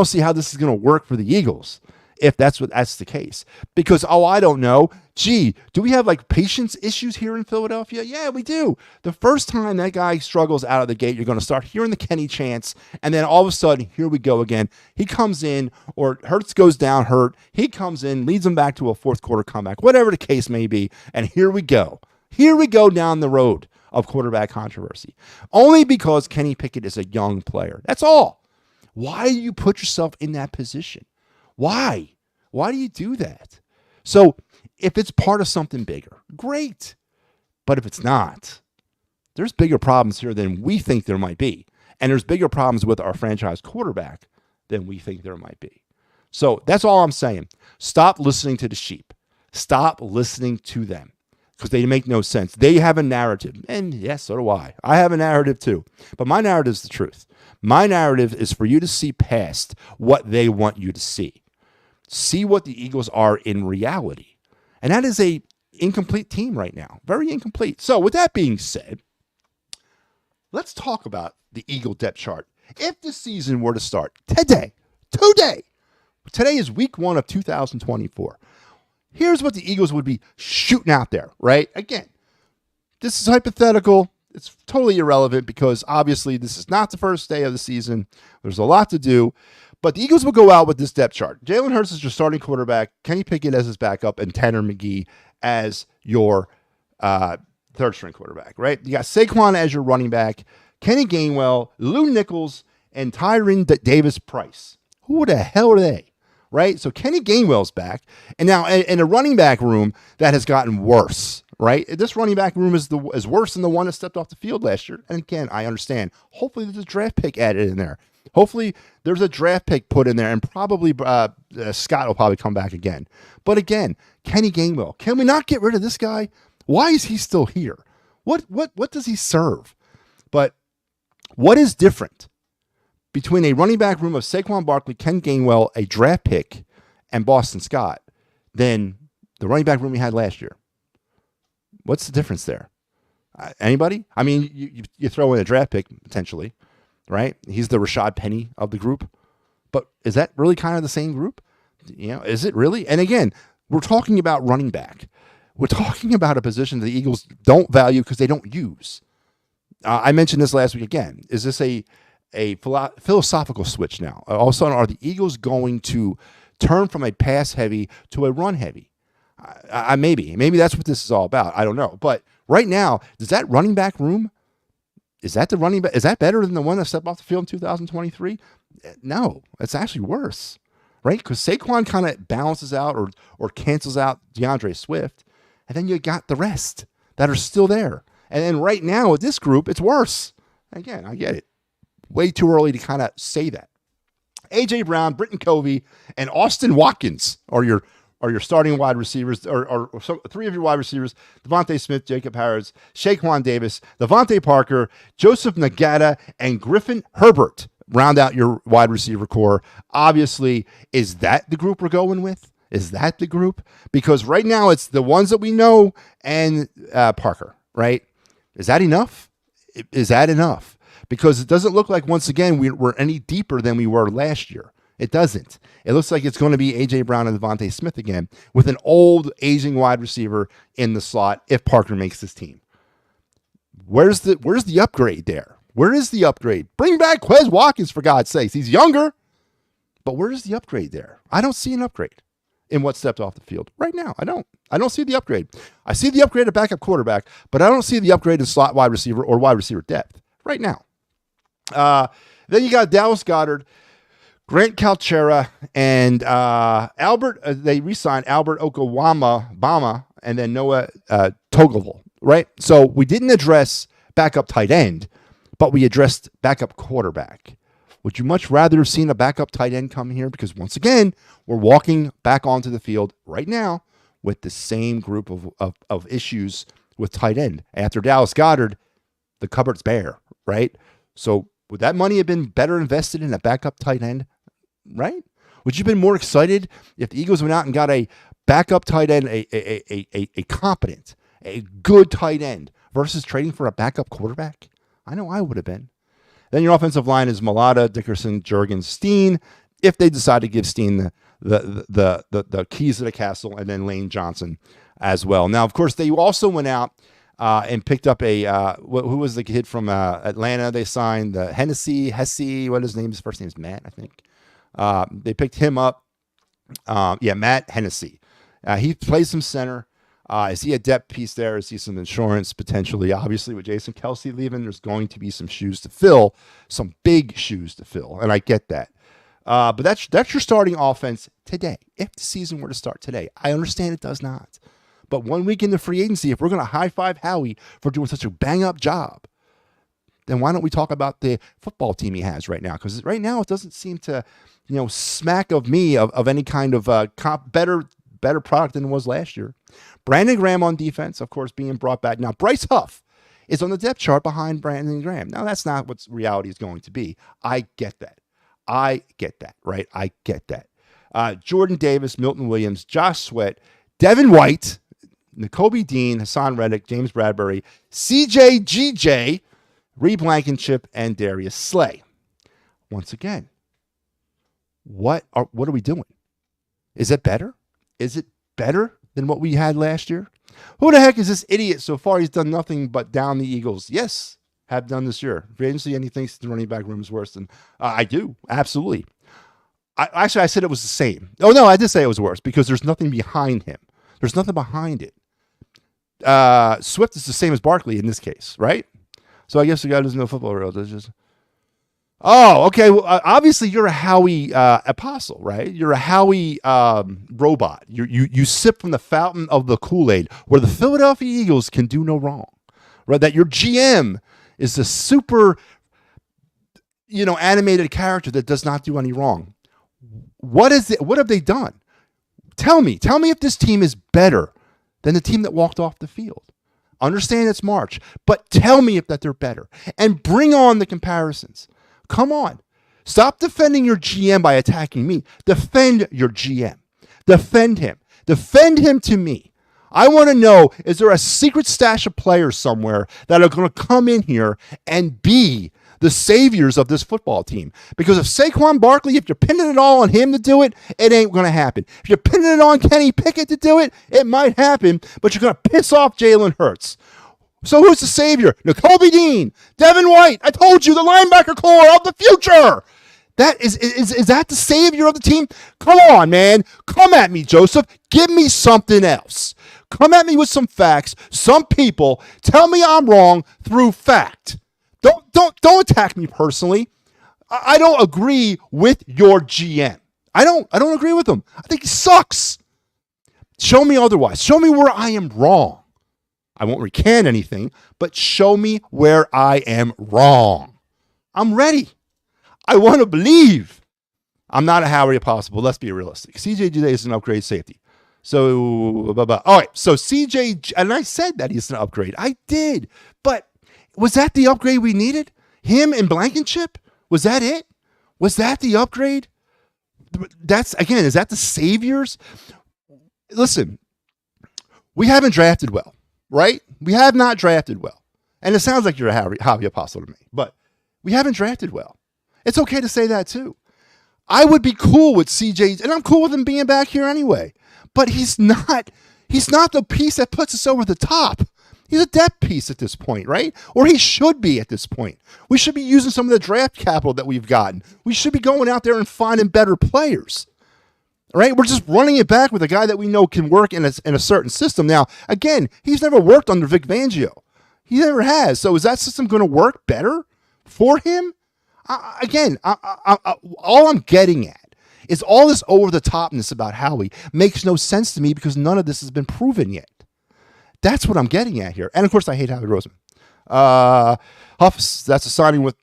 S1: see how this is going to work for the Eagles if that's the case. Because, I don't know. Gee, do we have like patience issues here in Philadelphia? Yeah, we do. The first time that guy struggles out of the gate, you're going to start hearing the Kenny chants, and then all of a sudden, here we go again. He comes in, or Hurts goes down hurt. He comes in, leads them back to a fourth quarter comeback, whatever the case may be, and here we go. Here we go down the road of quarterback controversy. Only because Kenny Pickett is a young player. That's all. Why do you put yourself in that position? Why? Why do you do that? So if it's part of something bigger, great. But if it's not, there's bigger problems here than we think there might be. And there's bigger problems with our franchise quarterback than we think there might be. So that's all I'm saying. Stop listening to the sheep. Stop listening to them, because they make no sense. They have a narrative. And yes, so do I. I have a narrative too. But my narrative is the truth. My narrative is for you to see past what they want you to see. See what the Eagles are in reality. And that is a incomplete team right now. Very incomplete. So with that being said, let's talk about the Eagle depth chart. If the season were to start today is week 1 of 2024. Here's what the Eagles would be shooting out there, right? Again, this is hypothetical. It's totally irrelevant because obviously this is not the first day of the season. There's a lot to do. But the Eagles will go out with this depth chart. Jalen Hurts is your starting quarterback, Kenny Pickett as his backup, and Tanner McGee as your third-string quarterback, right? You got Saquon as your running back, Kenny Gainwell, Lou Nichols, and Tyron Davis-Price. Who the hell are they? Right? So Kenny Gainwell's back. And now in a running back room that has gotten worse, right? This running back room is worse than the one that stepped off the field last year. And again, I understand. Hopefully there's a draft pick added in there. Hopefully there's a draft pick put in there, and probably Scott will probably come back again. But again, Kenny Gainwell, can we not get rid of this guy? Why is he still here? What does he serve? But what is different between a running back room of Saquon Barkley, Ken Gainwell, a draft pick, and Boston Scott than the running back room we had last year? What's the difference there? Anybody? I mean, you throw in a draft pick potentially, right? He's the Rashad Penny of the group. But is that really kind of the same group? Is it really? And again, we're talking about running back. We're talking about a position the Eagles don't value because they don't use. I mentioned this last week again. Is this a philosophical switch now? All of a sudden, are the Eagles going to turn from a pass heavy to a run heavy? Maybe that's what this is all about. I don't know. But right now, does that running back room, is that better than the one that stepped off the field in 2023? No, it's actually worse, right? Because Saquon kind of balances out or cancels out DeAndre Swift, and then you got the rest that are still there. And then right now with this group, it's worse. Again, I get it. Way too early to kind of say that. A.J. Brown, Britton Covey, and Austin Watkins are your starting wide receivers, or three of your wide receivers: Devontae Smith, Jacob Harris, Shaquan Davis, Devontae Parker, Joseph Nagata, and Griffin Herbert round out your wide receiver core. Obviously, is that the group we're going with? Is that the group? Because right now it's the ones that we know and Parker, right? Is that enough? Is that enough? Because it doesn't look like, once again, we're any deeper than we were last year. It doesn't. It looks like it's going to be A.J. Brown and Devontae Smith again with an old, aging wide receiver in the slot if Parker makes this team. Where's the upgrade there? Where is the upgrade? Bring back Quez Watkins, for God's sakes. He's younger, but where is the upgrade there? I don't see an upgrade in what stepped off the field right now. I don't see the upgrade. I see the upgrade at backup quarterback, but I don't see the upgrade in slot wide receiver or wide receiver depth right now. Then you got Dallas Goedert, Grant Calchera, and Albert. They re-signed Albert Okwama, and then Noah Togoval, right? So we didn't address backup tight end, but we addressed backup quarterback. Would you much rather have seen a backup tight end come here? Because once again, we're walking back onto the field right now with the same group of issues with tight end. After Dallas Goedert, the cupboard's bare, right? So would that money have been better invested in a backup tight end, right? Would you have been more excited if the Eagles went out and got a backup tight end, a competent, a good tight end, versus trading for a backup quarterback? I know I would have been. Then your offensive line is Malata, Dickerson, Jurgens, Steen, if they decide to give Steen the keys to the castle, and then Lane Johnson as well. Now, of course, they also went out and picked up who was the kid from Atlanta they signed, the Hesse, what his name is? His first name is Matt, I think. They picked him up. Matt Hennessy. He plays some center. Is he a depth piece there? Is he some insurance potentially? Obviously, with Jason Kelsey leaving, there's going to be some shoes to fill, some big shoes to fill, and I get that. But that's your starting offense today. If the season were to start today, I understand it does not. But 1 week into free agency, if we're going to high-five Howie for doing such a bang-up job, then why don't we talk about the football team he has right now? Because right now it doesn't seem to, smack of me of any kind of better product than it was last year. Brandon Graham on defense, of course, being brought back. Now, Bryce Huff is on the depth chart behind Brandon Graham. Now, that's not what reality is going to be. I get that, right? I get that. Jordan Davis, Milton Williams, Josh Sweat, Devin White, Nakobe Dean, Hassan Reddick, James Bradbury, CJ GJ, Reed Blankenship, and Darius Slay. Once again, what are we doing? Is it better? Is it better than what we had last year? Who the heck is this idiot? So far, he's done nothing but down the Eagles. Yes, have done this year. Free agency, and he thinks the running back room is worse than I do. Absolutely. I said it was the same. Oh, no, I did say it was worse because there's nothing behind him. There's nothing behind it. Swift is the same as Barkley in this case, right? So I guess the guy doesn't know football real. Oh, okay. Well, obviously you're a Howie apostle, right? You're a Howie robot. You sip from the fountain of the Kool-Aid, where the Philadelphia Eagles can do no wrong, right? That your GM is a super, animated character that does not do any wrong. What is it? What have they done? Tell me if this team is better than the team that walked off the field. Understand it's March, but tell me if that they're better, and bring on the comparisons. Come on. Stop defending your GM by attacking me. Defend your GM. Defend him. Defend him to me. I want to know, is there a secret stash of players somewhere that are going to come in here and be the saviors of this football team? Because if Saquon Barkley, if you're pinning it all on him to do it, it ain't going to happen. If you're pinning it on Kenny Pickett to do it, it might happen, but you're going to piss off Jalen Hurts. So who's the savior? Nakobe Dean, Devin White. I told you, the linebacker core of the future. That is that the savior of the team? Come on, man. Come at me, Joseph. Give me something else. Come at me with some facts. Some people tell me I'm wrong through fact. Don't attack me personally. I don't agree with your GM. I don't agree with him. I think he sucks. Show me otherwise. Show me where I am wrong. I won't recant anything, but show me where I am wrong. I'm ready. I want to believe. I'm not a Howie apostle. Let's be realistic. CJ today is an upgrade safety. So, all right. So CJ, and I said that he's an upgrade. I did. But was that the upgrade we needed? Him and Blankenship? Was that it? Was that the upgrade? Is that the saviors? Listen, we haven't drafted well. Right? We have not drafted well. And it sounds like you're a Howie apostle to me, but we haven't drafted well. It's okay to say that too. I would be cool with CJ, and I'm cool with him being back here anyway, but he's not the piece that puts us over the top. He's a depth piece at this point, right? Or he should be at this point. We should be using some of the draft capital that we've gotten. We should be going out there and finding better players. All right, we're just running it back with a guy that we know can work in a certain system. Now, again, he's never worked under Vic Fangio. He never has. So is that system going to work better for him? All I'm getting at is all this over-the-topness about Howie makes no sense to me because none of this has been proven yet. That's what I'm getting at here. And, of course, I hate Howie Roseman. Huffs, that's a signing with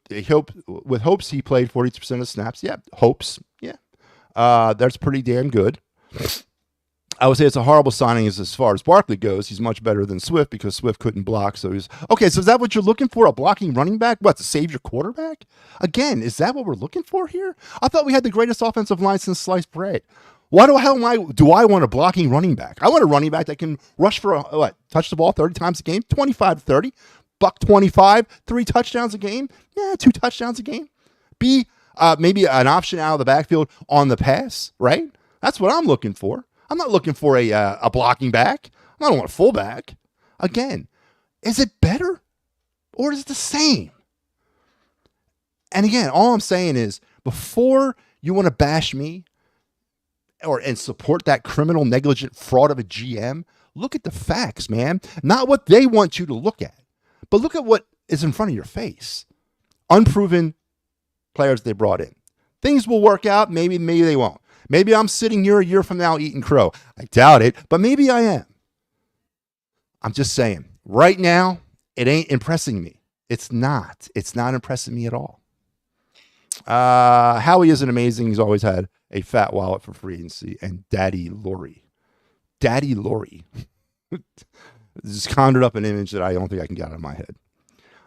S1: hopes he played 42% of snaps. Yeah, hopes. Yeah. That's pretty damn good. I would say it's a horrible signing as far as Barkley goes. He's much better than Swift because Swift couldn't block. So he's okay. So is that what you're looking for? A blocking running back? What, to save your quarterback? Again, is that what we're looking for here? I thought we had the greatest offensive line since sliced bread. Why do I want a blocking running back? I want a running back that can rush for touch the ball 30 times a game, 25 to 30, buck 25, 3 touchdowns a game, 2 touchdowns a game. Be maybe an option out of the backfield on the pass, right? That's what I'm looking for. I'm not looking for a blocking back. I don't want a fullback. Again, is it better or is it the same? And again, all I'm saying is before you want to bash me and support that criminal, negligent fraud of a GM, look at the facts, man. Not what they want you to look at, but look at what is in front of your face. Unproven players they brought in. Things will work out. Maybe they won't. Maybe I'm sitting here a year from now eating crow. I doubt it, but maybe I am. I'm just saying, right now, it ain't impressing me. It's not. It's not impressing me at all. Howie isn't amazing. He's always had a fat wallet for free agency. And Daddy Laurie just conjured up an image that I don't think I can get out of my head.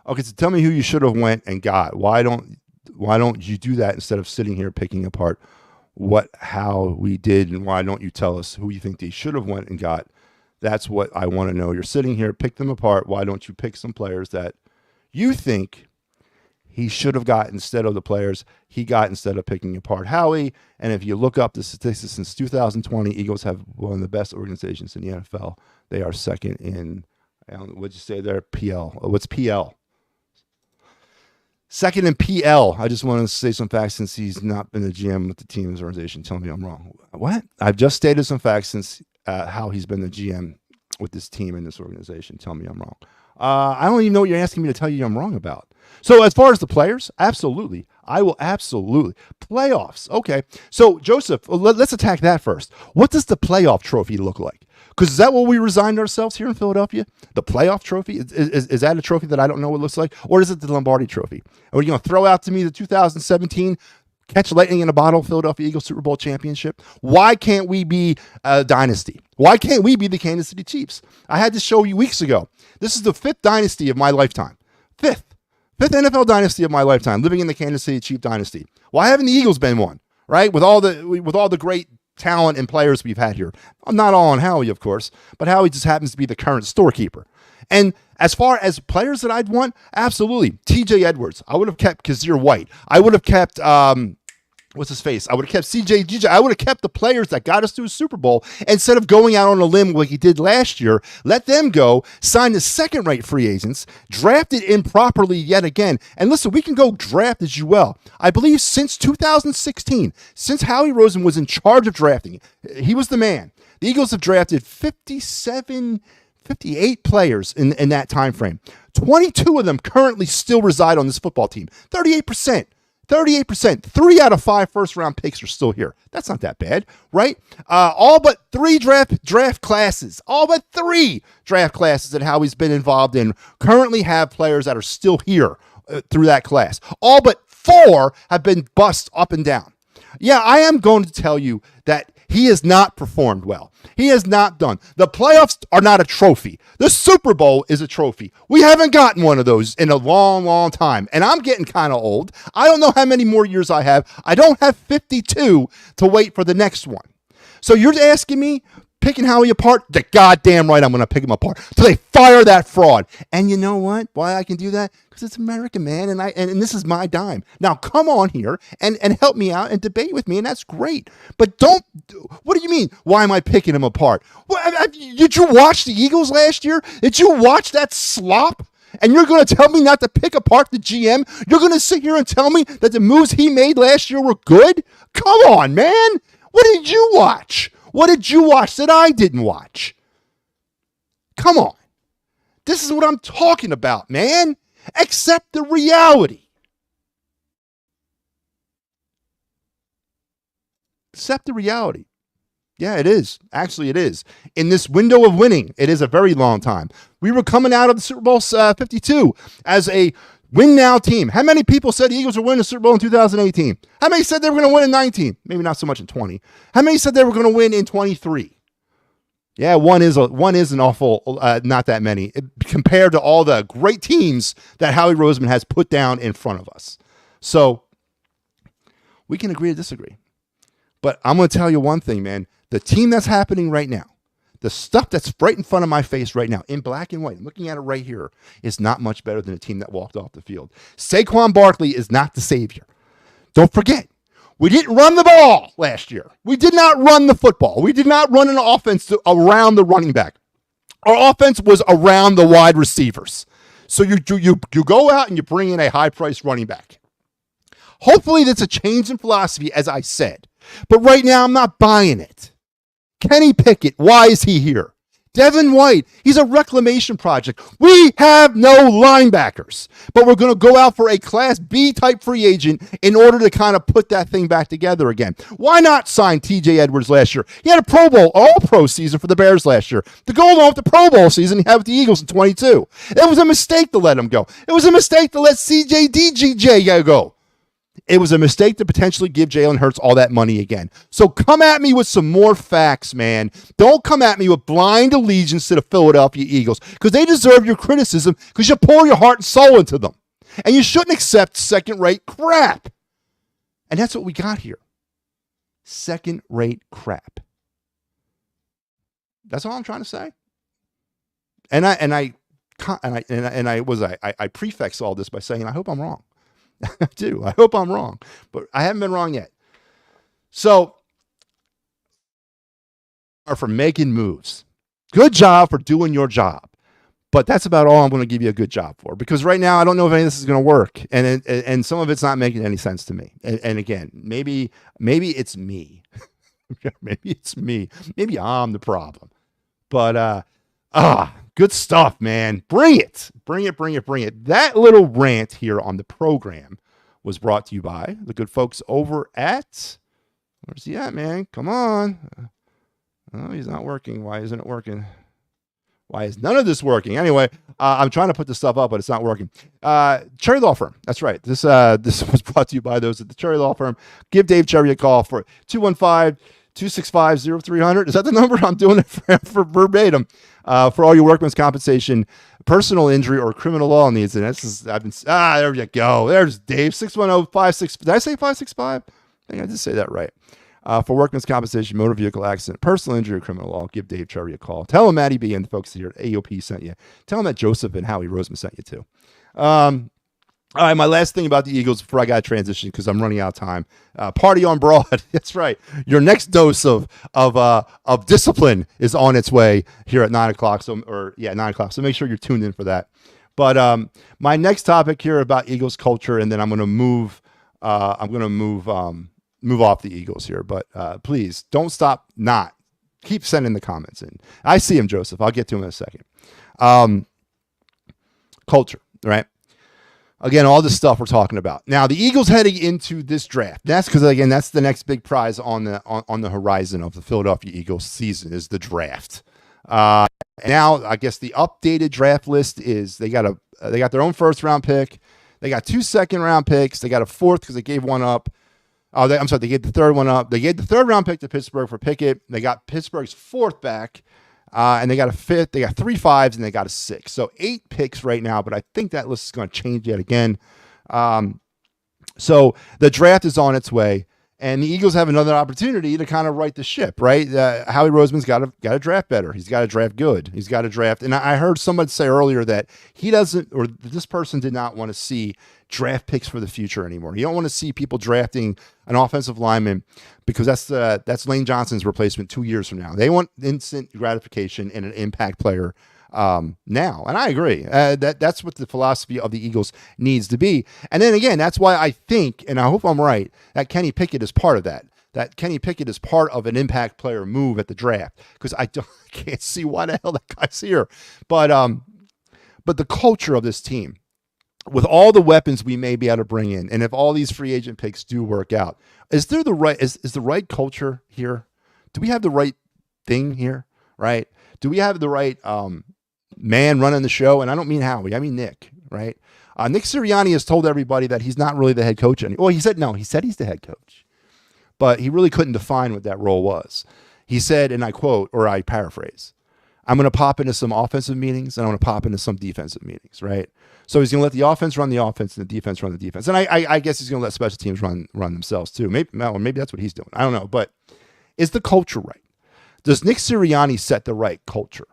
S1: Okay, so tell me who you should have went and got. Why don't you do that instead of sitting here picking apart how we did, and why don't you tell us who you think they should have went and got? That's what I want to know. You're sitting here, pick them apart. Why don't you pick some players that you think he should have got instead of the players he got instead of picking apart Howie? And if you look up the statistics since 2020, Eagles have one of the best organizations in the NFL. They are second in, what'd you say there? PL. What's PL? Second in PL. I just want to say some facts since he's not been the GM with the team's organization. Tell me I'm wrong. What? I've just stated some facts since how he's been the GM with this team and this organization. Tell me I'm wrong. I don't even know what you're asking me to tell you I'm wrong about. So as far as the players, absolutely. I will absolutely. Playoffs. Okay. So Joseph, let's attack that first. What does the playoff trophy look like? Because is that what we resigned ourselves here in Philadelphia? The playoff trophy? Is that a trophy that I don't know what it looks like? Or is it the Lombardi trophy? Are you going to throw out to me the 2017 catch lightning in a bottle Philadelphia Eagles Super Bowl championship? Why can't we be a dynasty? Why can't we be the Kansas City Chiefs? I had to show you weeks ago. This is the 5th dynasty of my lifetime. Fifth NFL dynasty of my lifetime, living in the Kansas City Chief dynasty. Why haven't the Eagles been one? Right? With all the great talent and players we've had here. I'm not all on Howie, of course, but Howie just happens to be the current storekeeper. And as far as players that I'd want, absolutely. TJ Edwards. I would have kept Kazir White. I would have kept what's his face? I would have kept CJ GJ. I would have kept the players that got us to a Super Bowl instead of going out on a limb like he did last year. Let them go, sign the second-rate free agents, drafted improperly yet again. And listen, we can go draft as you will. I believe since 2016, since Howie Roseman was in charge of drafting, he was the man. The Eagles have drafted 58 players in that time frame. 22 of them currently still reside on this football team. 38%. 38%. 3 out of 5 first-round picks are still here. That's not that bad, right? All but 3 draft classes. All but 3 draft classes that Howie's been involved in currently have players that are still here through that class. All but 4 have been bust up and down. Yeah, I am going to tell you that he has not performed well. He has not done. The playoffs are not a trophy. The Super Bowl is a trophy. We haven't gotten one of those in a long, long time. And I'm getting kind of old. I don't know how many more years I have. I don't have 52 to wait for the next one. So you're asking me, picking Howie apart? The goddamn right I'm going to pick him apart till they fire that fraud. And you know what? Why I can do that? Because it's America, man, and this is my dime. Now come on here and help me out and debate with me, and that's great. But don't. What do you mean? Why am I picking him apart? Did you watch the Eagles last year? Did you watch that slop? And you're going to tell me not to pick apart the GM? You're going to sit here and tell me that the moves he made last year were good? Come on, man. What did you watch? What did you watch that I didn't watch? Come on. This is what I'm talking about, man. Accept the reality. Accept the reality. Yeah, it is. Actually, it is. In this window of winning, it is a very long time. We were coming out of the Super Bowl 52 as a win-now team. How many people said the Eagles were winning the Super Bowl in 2018? How many said they were going to win in 19? Maybe not so much in 20. How many said they were going to win in 23? Yeah, one is an awful, not that many compared to all the great teams that Howie Roseman has put down in front of us. So we can agree to disagree. But I'm going to tell you one thing, man. The team that's happening right now, the stuff that's right in front of my face right now, in black and white, I'm looking at it right here, is not much better than the team that walked off the field. Saquon Barkley is not the savior. Don't forget. We didn't run the ball last year. We did not run the football. We did not run an offense around the running back. Our offense was around the wide receivers. So you go out and you bring in a high-priced running back. Hopefully that's a change in philosophy, as I said. But right now I'm not buying it. Kenny Pickett, why is he here? Devin White, he's a reclamation project. We have no linebackers, but we're going to go out for a Class B type free agent in order to kind of put that thing back together again. Why not sign TJ Edwards last year? He had a Pro Bowl, all-pro season for the Bears last year. To go along with the Pro Bowl season he had with the Eagles in 22. It was a mistake to let him go. It was a mistake to let CJ DGJ go. It was a mistake to potentially give Jalen Hurts all that money again. So come at me with some more facts, man. Don't come at me with blind allegiance to the Philadelphia Eagles, because they deserve your criticism because you pour your heart and soul into them. And you shouldn't accept second-rate crap. And that's what we got here. Second-rate crap. That's all I'm trying to say. I prefix all this by saying I hope I'm wrong. I do. I hope I'm wrong, but I haven't been wrong yet. So, for making moves. Good job for doing your job. But that's about all I'm going to give you a good job for, because right now I don't know if any of this is going to work, and some of it's not making any sense to me. And again, maybe it's me. Maybe it's me. Maybe I'm the problem. But good stuff, man. Bring it. Bring it, bring it, bring it. That little rant here on the program was brought to you by the good folks over at, where's he at, man? Come on. Oh, he's not working. Why isn't it working? Why is none of this working? Anyway, I'm trying to put this stuff up, but it's not working. Cherry Law Firm. That's right. This was brought to you by those at the Cherry Law Firm. Give Dave Cherry a call for 215-265-0300. Is that the number? I'm doing it for verbatim. For all your workman's compensation, personal injury, or criminal law needs. And there you go. There's Dave. 610-56. Did I say 565? I think I did say that right. For workman's compensation, motor vehicle accident, personal injury, or criminal law, give Dave Cherry a call. Tell him Matty B and the folks here at AOP sent you. Tell him that Joseph and Howie Roseman sent you too. All right, my last thing about the Eagles before I got to transition, because I'm running out of time. Party on Broad. That's right. Your next dose of discipline is on its way here at 9 o'clock. 9 o'clock. So make sure you're tuned in for that. But my next topic here about Eagles culture, and then I'm going to move. Move off the Eagles here. But please don't stop. Keep sending the comments in. I see him, Joseph. I'll get to him in a second. Culture, right? Again, all this stuff we're talking about. Now, the Eagles heading into this draft. That's because, again, that's the next big prize on the horizon of the Philadelphia Eagles season is the draft. Now, I guess the updated draft list is they got their own first-round pick. They got 2 second-round picks. They got a fourth because they gave one up. They gave the third one up. They gave the third-round pick to Pittsburgh for Pickett. They got Pittsburgh's fourth back. And they got a fifth, they got 3 5s, and they got a 6. So 8 picks right now, but I think that list is going to change yet again. So the draft is on its way, and the Eagles have another opportunity to kind of right the ship, right? Howie Roseman's got to draft better. He's got to draft good. He's got to draft. And I heard somebody say earlier that he doesn't, or this person did not want to see draft picks for the future anymore. You don't want to see people drafting an offensive lineman because that's Lane Johnson's replacement 2 years from now. They want instant gratification and an impact player now. And I agree. That's what the philosophy of the Eagles needs to be. And then again, that's why I think, and I hope I'm right, that Kenny Pickett is part of that. That Kenny Pickett is part of an impact player move at the draft, because I can't see why the hell that guy's here. But the culture of this team, with all the weapons we may be able to bring in, and if all these free agent picks do work out, is there the right culture here? Do we have the right thing here? Right? Do we have the right man running the show? And I don't mean Howie, I mean Nick, right? Nick Sirianni has told everybody that he's not really the head coach anymore. Well, he said he's the head coach, but he really couldn't define what that role was. He said, and I quote, or I paraphrase, I'm going to pop into some offensive meetings and I'm going to pop into some defensive meetings, right? So he's going to let the offense run the offense and the defense run the defense. And I guess he's going to let special teams run themselves too. Maybe that's what he's doing. I don't know. But is the culture right? Does Nick Sirianni set the right culture?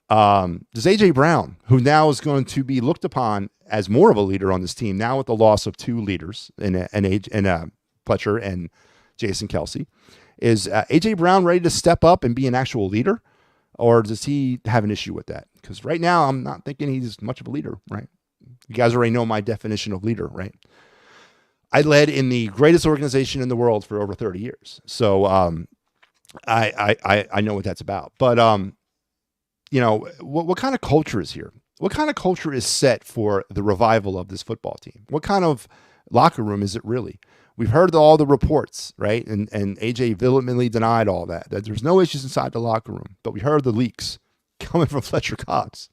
S1: Does A.J. Brown, who now is going to be looked upon as more of a leader on this team, now with the loss of two leaders in Fletcher and Jason Kelce, is A.J. Brown ready to step up and be an actual leader? Or does he have an issue with that? Because right now, I'm not thinking he's much of a leader, right? You guys already know my definition of leader, right? I led in the greatest organization in the world for over 30 years. So I know what that's about. But, what kind of culture is here? What kind of culture is set for the revival of this football team? What kind of locker room is it really? We've heard all the reports, right? And AJ vehemently denied all that there's no issues inside the locker room. But we heard the leaks coming from Fletcher Cox.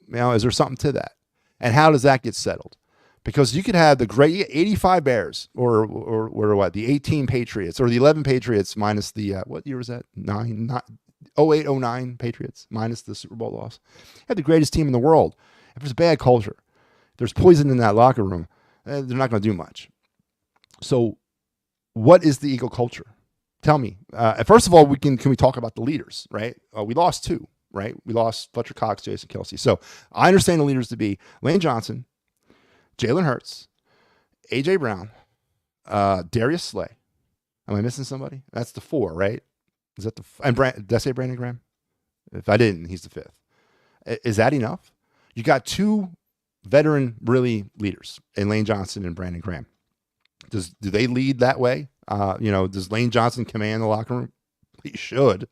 S1: Now, is there something to that? And how does that get settled? Because you could have the great 85 Bears or what, the 18 Patriots or the 11 Patriots minus the, what year was that? 08-09 Patriots minus the Super Bowl loss. You have the greatest team in the world. If there's bad culture, if there's poison in that locker room, they're not going to do much. So what is the Eagle culture? Tell me. First of all, can we talk about the leaders, right? We lost two, right? We lost Fletcher Cox, Jason Kelce. So I understand the leaders to be Lane Johnson, Jalen Hurts, A.J. Brown, Darius Slay. Am I missing somebody? That's the four, right? Is that did I say Brandon Graham? If I didn't, he's the fifth. Is that enough? You got two veteran, really leaders in Lane Johnson and Brandon Graham. Do they lead that way? Does Lane Johnson command the locker room? He should.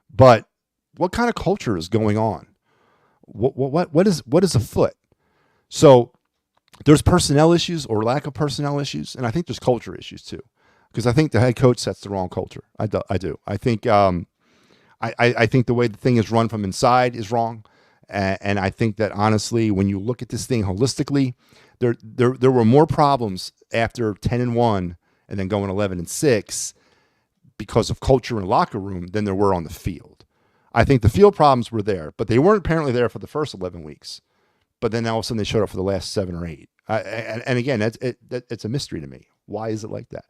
S1: But what kind of culture is going on? What is afoot? So there's personnel issues or lack of personnel issues, and I think there's culture issues too, because I think the head coach sets the wrong culture. I do. I think I think the way the thing is run from inside is wrong, and I think that honestly, when you look at this thing holistically, there were more problems after 10-1 and then going 11-6 because of culture and locker room than there were on the field. I think the field problems were there, but they weren't apparently there for the first 11 weeks. But then all of a sudden they showed up for the last 7 or 8. And again, it's a mystery to me. Why is it like that?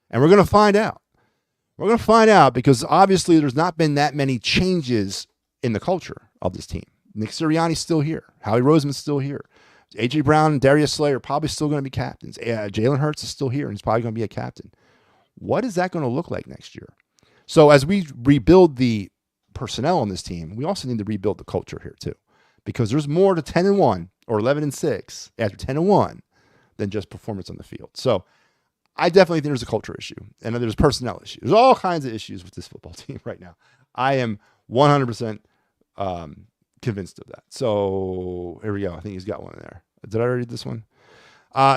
S1: And we're going to find out. We're going to find out because obviously there's not been that many changes in the culture of this team. Nick Sirianni's still here. Howie Roseman's still here. A.J. Brown and Darius Slay are probably still going to be captains. Jalen Hurts is still here, and he's probably going to be a captain. What is that going to look like next year? So as we rebuild the personnel on this team, we also need to rebuild the culture here too, because there's more to 10-1 or 11-6 after 10-1 than just performance on the field. So I definitely think there's a culture issue, and there's personnel issues. There's all kinds of issues with this football team right now. I am 100% convinced of that. So here we go. I think he's got one in there. Did I already read this one?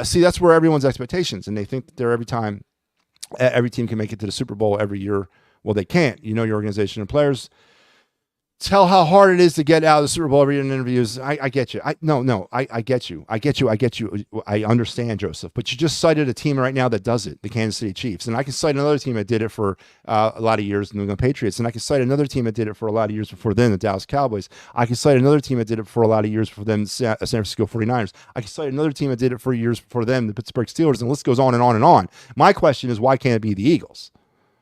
S1: See, that's where everyone's expectations, and they think that every team can make it to the Super Bowl every year. Well, they can't. Your organization and players tell how hard it is to get out of the Super Bowl every year in interviews. I get you. I get you. I get you. I understand, Joseph. But you just cited a team right now that does it, the Kansas City Chiefs. And I can cite another team that did it for a lot of years, the New England Patriots. And I can cite another team that did it for a lot of years before then, the Dallas Cowboys. I can cite another team that did it for a lot of years before them, the San Francisco 49ers. I can cite another team that did it for years before them, the Pittsburgh Steelers. And the list goes on and on and on. My question is, why can't it be the Eagles?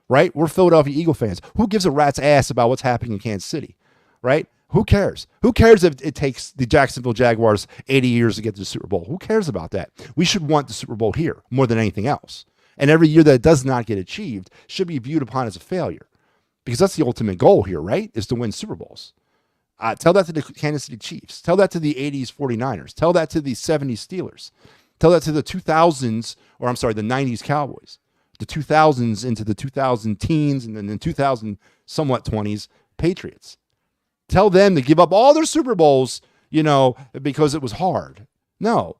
S1: Right? We're Philadelphia Eagle fans. Who gives a rat's ass about what's happening in Kansas City? Right? Who cares? Who cares if it takes the Jacksonville Jaguars 80 years to get to the Super Bowl? Who cares about that? We should want the Super Bowl here more than anything else. And every year that it does not get achieved should be viewed upon as a failure, because that's the ultimate goal here, right? Is to win Super Bowls. Tell that to the Kansas City Chiefs. Tell that to the 80s 49ers. Tell that to the 70s Steelers. Tell that to the 2000s, or I'm sorry, the 90s Cowboys. The 2000s into the 2000 teens and then the 2000 somewhat 20s Patriots. Tell them to give up all their Super Bowls, because it was hard. No,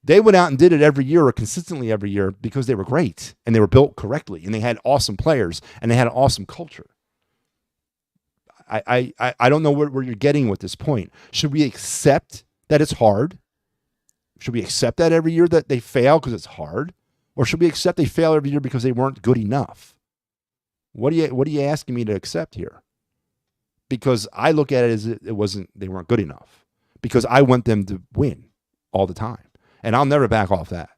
S1: they went out and did it every year or consistently every year because they were great and they were built correctly and they had awesome players and they had an awesome culture. I don't know where you're getting with this point. Should we accept that it's hard? Should we accept that every year that they fail because it's hard? Or should we accept they fail every year because they weren't good enough? What are you asking me to accept here? Because I look at it as they weren't good enough. Because I want them to win all the time. And I'll never back off that.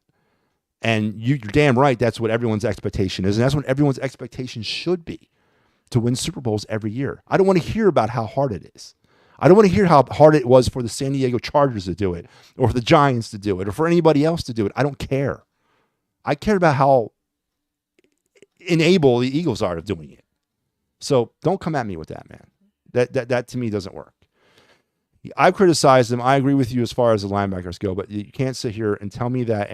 S1: And you're damn right, that's what everyone's expectation is. And that's what everyone's expectation should be, to win Super Bowls every year. I don't want to hear about how hard it is. I don't want to hear how hard it was for the San Diego Chargers to do it, or for the Giants to do it, or for anybody else to do it. I don't care. I care about how unable the Eagles are of doing it. So don't come at me with that, man. That to me doesn't work. I've criticized them. I agree with you as far as the linebackers go, but you can't sit here and tell me that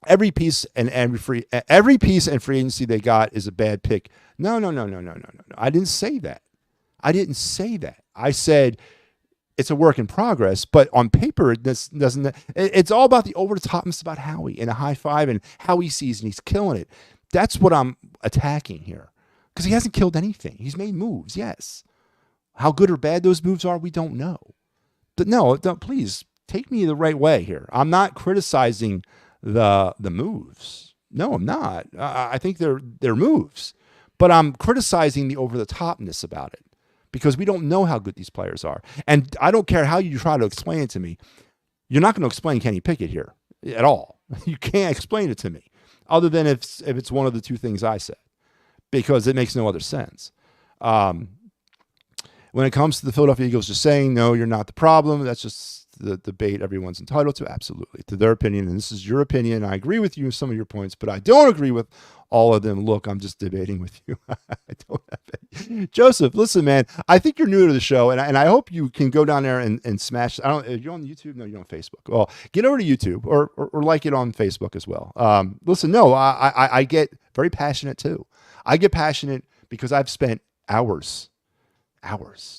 S1: every piece and free agency they got is a bad pick. No. I didn't say that. I said it's a work in progress, but on paper it doesn't. It's all about the over the topness about Howie and a high five and how he sees and he's killing it. That's what I'm attacking here, because he hasn't killed anything. He's made moves, yes. How good or bad those moves are, we don't know. But no, please take me the right way here. I'm not criticizing the moves. No, I'm not. I think they're moves, but I'm criticizing the over the topness about it, because we don't know how good these players are. And I don't care how you try to explain it to me. You're not going to explain Kenny Pickett here at all. You can't explain it to me, other than if it's one of the two things I said, because it makes no other sense. When it comes to the Philadelphia Eagles just saying, no, you're not the problem, that's just the debate everyone's entitled to, absolutely, to their opinion. And this is your opinion. I agree with you in some of your points, but I don't agree with all of them. Look, I'm just debating with you. I don't have it. Joseph, listen, man, I think you're new to the show, and I hope you can go down there and smash. You're on YouTube? No, you're on Facebook. Well, get over to YouTube or like it on Facebook as well. Listen, no, I get very passionate too. I get passionate because I've spent hours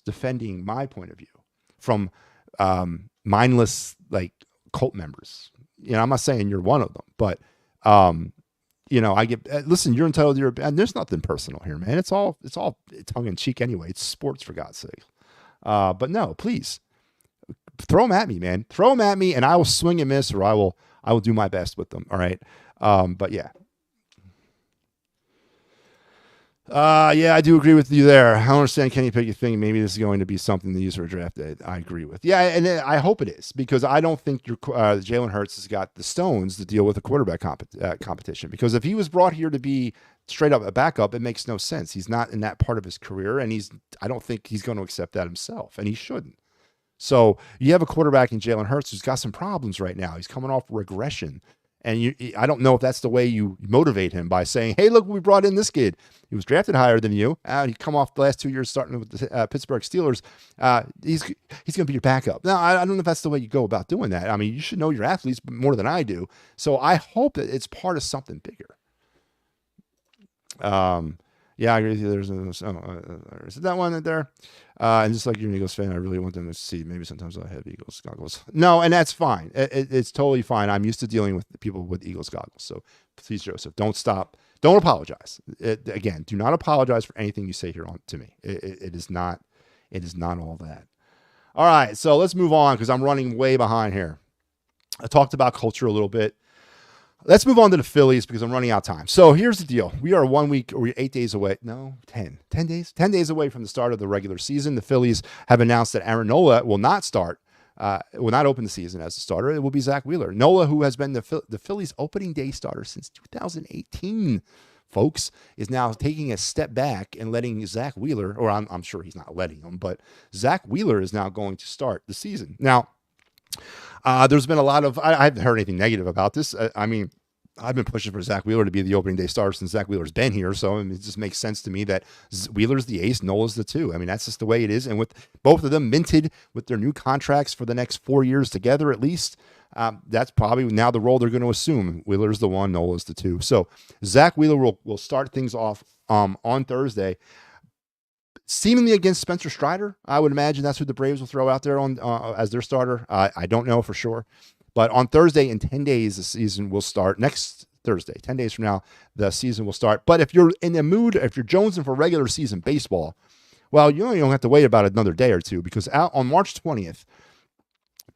S1: defending my point of view from mindless cult members. I'm not saying you're one of them, but I get, listen, you're entitled to your, and there's nothing personal here, man. It's all tongue in cheek anyway. It's sports, for God's sake. But no, please throw them at me, man. Throw them at me and I will swing and miss, or I will do my best with them. All right. But yeah. Yeah, I do agree with you there. I don't understand Kenny Pickett thinking maybe this is going to be something the user draft day. I agree with. Yeah, and I hope it is, because I don't think Jalen Hurts has got the stones to deal with a quarterback competition. Because if he was brought here to be straight up a backup, it makes no sense. He's not in that part of his career, and I don't think he's going to accept that himself, and he shouldn't. So you have a quarterback in Jalen Hurts who's got some problems right now. He's coming off regression. And I don't know if that's the way you motivate him, by saying, hey, look, we brought in this kid. He was drafted higher than you. He come off the last 2 years starting with the Pittsburgh Steelers. He's going to be your backup. Now, I don't know if that's the way you go about doing that. I mean, you should know your athletes more than I do. So I hope that it's part of something bigger. Yeah, I agree with you. There's is that one there? And just like you're an Eagles fan, I really want them to see. Maybe sometimes I have Eagles goggles. No, and that's fine. It's totally fine. I'm used to dealing with people with Eagles goggles. So please, Joseph, don't stop. Don't apologize. Again, do not apologize for anything you say here to me. It is not all that. All right, so let's move on, because I'm running way behind here. I talked about culture a little bit. Let's move on to the Phillies, because I'm running out of time. So here's the deal. We are 1 week, or we're 8 days away. No, 10 days. 10 days away from the start of the regular season. The Phillies have announced that Aaron Nola will not start, will not open the season as a starter. It will be Zach Wheeler. Nola, who has been the Phillies opening day starter since 2018, folks, is now taking a step back and letting Zach Wheeler, or I'm sure he's not letting him, but Zach Wheeler is now going to start the season. Now, there's been a lot of, I haven't heard anything negative about this. I mean, I've been pushing for Zach Wheeler to be the opening day starter since Zach Wheeler's been here. So it just makes sense to me that Wheeler's the ace, Nola's the two. I mean, that's just the way it is. And with both of them minted with their new contracts for the next 4 years together, at least, that's probably now the role they're going to assume. Wheeler's the one, Nola's the two. So Zach Wheeler will start things off on Thursday, seemingly against Spencer Strider. I would imagine that's who the Braves will throw out there on as their starter. I don't know for sure. But on Thursday, in 10 days, the season will start. Next Thursday, 10 days from now, the season will start. But if you're in the mood, if you're jonesing for regular season baseball, well, you don't have to wait about another day or two, because out on March 20th,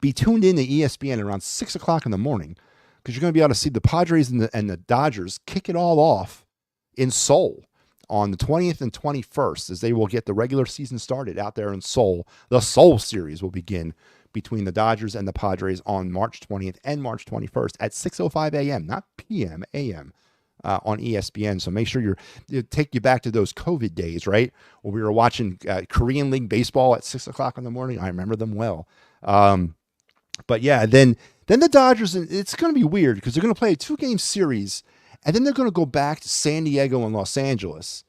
S1: be tuned in to ESPN around 6 o'clock in the morning, because you're going to be able to see the Padres and the Dodgers kick it all off in Seoul. on the 20th and 21st, as they will get the regular season started out there in Seoul. The Seoul series will begin between the Dodgers and the Padres on March 20th and March 21st at 6:05 a.m., not p.m., a.m. On ESPN. So make sure it take you back to those COVID days, right? Where we were watching Korean League baseball at 6 o'clock in the morning. I remember them well. But yeah, then the Dodgers, it's going to be weird because they're going to play a 2-game series, and then they're going to go back to San Diego and Los Angeles,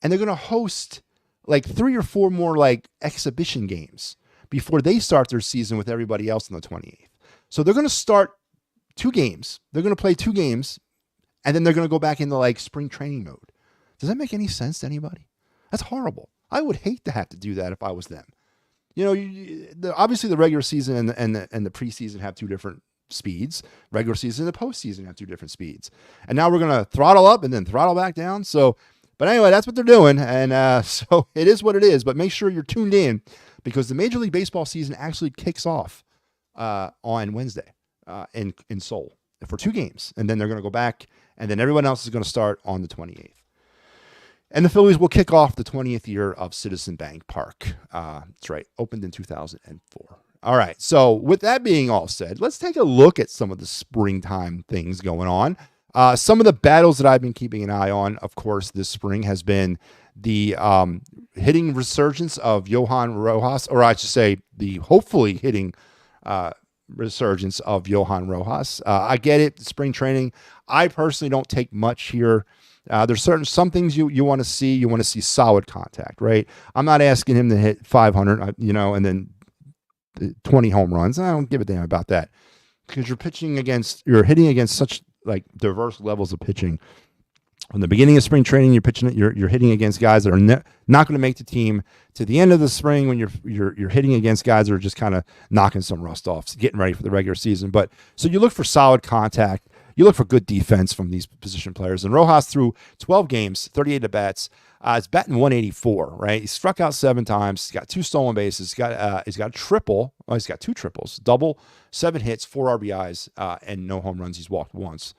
S1: and they're going to host like 3 or 4 more like exhibition games before they start their season with everybody else on the 28th. So they're going to start 2 games. They're going to play 2 games, and then they're going to go back into like spring training mode. Does that make any sense to anybody? That's horrible. I would hate to have to do that if I was them. You know, obviously the regular season and the preseason have 2 different speeds. Regular season and the postseason have 2 different speeds. And now we're going to throttle up and then throttle back down. So, but anyway, that's what they're doing. And so it is what it is. But make sure you're tuned in because the Major League Baseball season actually kicks off on Wednesday in Seoul for 2 games. And then they're going to go back, and then everyone else is going to start on the 28th. And the Phillies will kick off the 20th year of Citizen Bank Park. That's right, opened in 2004. All right, so with that being all said, let's take a look at some of the springtime things going on. Some of the battles that I've been keeping an eye on, of course, this spring has been the hitting resurgence of Johan Rojas, or I should say the hopefully hitting resurgence of Johan Rojas. I get it, spring training. I personally don't take much here. There's some things you want to see. You want to see solid contact, right? I'm not asking him to hit 500, and then 20 home runs. I don't give a damn about that because you're hitting against such like diverse levels of pitching. From the beginning of spring training, you're hitting against guys that are not going to make the team. To the end of the spring, when you're hitting against guys that are just kind of knocking some rust off, getting ready for the regular season. But so you look for solid contact. You look for good defense from these position players. And Rojas threw 12 games, 38 at-bats. He's batting 184, right? He struck out 7 times. He's got 2 stolen bases. He's got a triple. Oh, he's got 2 triples. Double, 7 hits, 4 RBIs, and no home runs. He's walked once.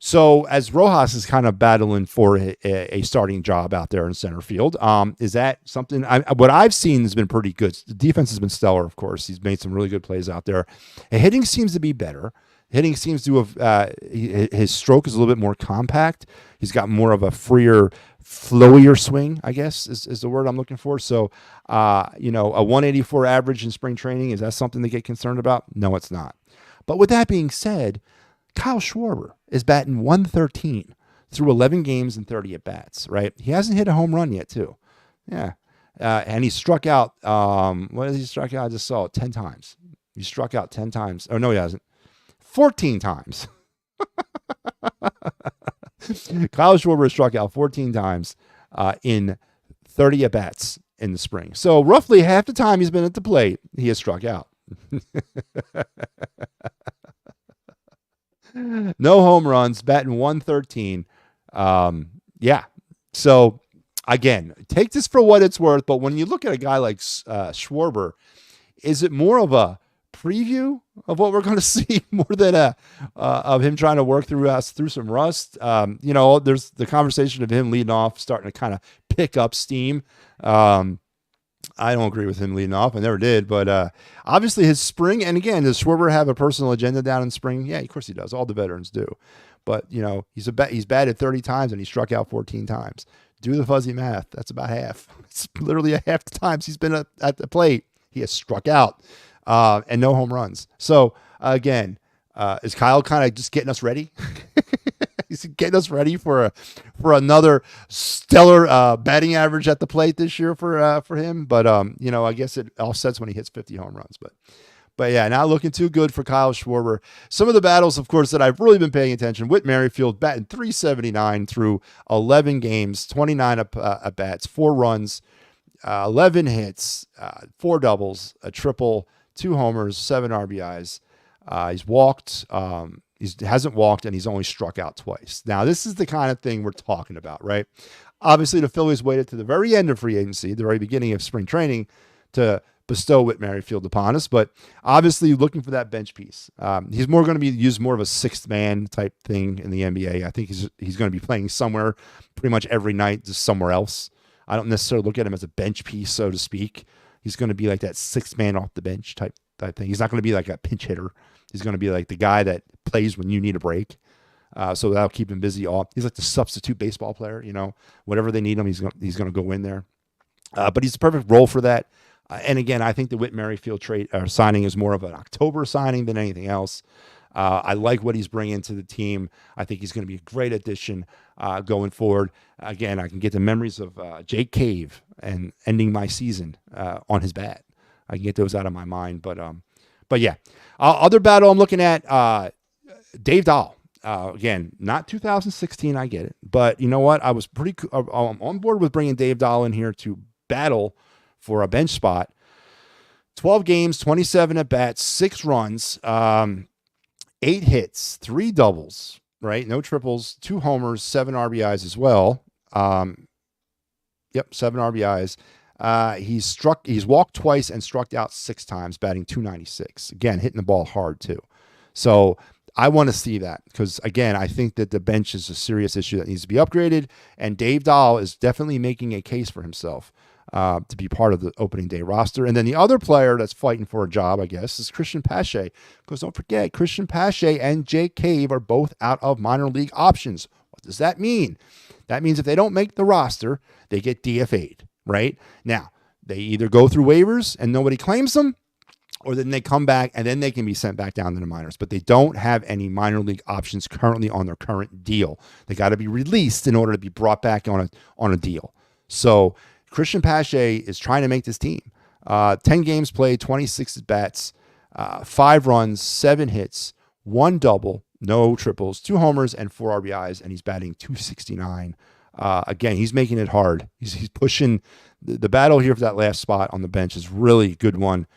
S1: So as Rojas is kind of battling for a starting job out there in center field, is that something? What I've seen has been pretty good. The defense has been stellar, of course. He's made some really good plays out there. And hitting seems to be better. Hitting seems to have, his stroke is a little bit more compact. He's got more of a freer, flowier swing, I guess, is the word I'm looking for. So, a 184 average in spring training, is that something to get concerned about? No, it's not. But with that being said, Kyle Schwarber is batting 113 through 11 games and 30 at-bats, right? He hasn't hit a home run yet, too. Yeah. And he struck out, what has he struck out? I just saw it 10 times. He struck out 10 times. Oh, no, he hasn't. 14 times. Kyle Schwarber struck out 14 times in 30 at-bats in the spring. So roughly half the time he's been at the plate, he has struck out. No home runs, batting 113. Yeah. So again, take this for what it's worth. But when you look at a guy like Schwarber, is it more of a preview of what we're going to see more than of him trying to work through some rust? There's the conversation of him leading off, starting to kind of pick up steam. I don't agree with him leading off. I never did, but obviously his spring, and again, does Schwarber have a personal agenda down in spring? Yeah, of course he does. All the veterans do. But, he's batted 30 times and he struck out 14 times. Do the fuzzy math. That's about half. It's literally a half the times he's been at the plate, he has struck out. And no home runs. So again, is Kyle kind of just getting us ready? He's getting us ready for another stellar batting average at the plate this year for him. But I guess it offsets when he hits 50 home runs. But yeah, not looking too good for Kyle Schwarber. Some of the battles, of course, that I've really been paying attention. Whit Merrifield batting 379 through 11 games, 29 at bats, 4 runs, 11 hits, 4 doubles, a triple, 2 homers, 7 RBIs. He's walked. He hasn't walked, and he's only struck out twice. Now, this is the kind of thing we're talking about, right? Obviously, the Phillies waited to the very end of free agency, the very beginning of spring training, to bestow Whit Merrifield upon us, but obviously looking for that bench piece. He's more going to be used more of a sixth man type thing in the NBA. I think he's going to be playing somewhere pretty much every night, just somewhere else. I don't necessarily look at him as a bench piece, so to speak. He's going to be like that sixth man off the bench type thing. He's not going to be like a pinch hitter. He's going to be like the guy that plays when you need a break. So that'll keep him busy. He's like the substitute baseball player, whatever they need him, he's going to go in there. But he's the perfect role for that. And again, I think the Whit Merrifield signing is more of an October signing than anything else. I like what he's bringing to the team. I think he's going to be a great addition going forward. Again, I can get the memories of Jake Cave and ending my season on his bat. I can get those out of my mind. But yeah, other battle I'm looking at, Dave Dahl. Again, not 2016, I get it. But you know what? I was pretty on board with bringing Dave Dahl in here to battle for a bench spot. 12 games, 27 at-bats, 6 runs, 8 hits, 3 doubles, right? No triples, 2 homers, 7 RBIs as well. 7 RBIs. He's walked twice and struck out 6 times, batting .296. Again, hitting the ball hard too. So I want to see that because, again, I think that the bench is a serious issue that needs to be upgraded, and Dave Dahl is definitely making a case for himself to be part of the opening day roster. And then the other player that's fighting for a job, I guess, is Christian Pache, because don't forget, Christian Pache and Jake Cave are both out of minor league options. What does that mean? That means if they don't make the roster, they get DFA'd, right? Now, they either go through waivers and nobody claims them, or then they come back and then they can be sent back down to the minors. But they don't have any minor league options currently on their current deal. They got to be released in order to be brought back on a deal. So Christian Pache is trying to make this team. 10 games played, 26 at-bats, 5 runs, 7 hits, 1 double, no triples, 2 homers, and 4 RBIs, and he's batting .269. Again, he's making it hard. He's pushing. The battle here for that last spot on the bench is really a good one.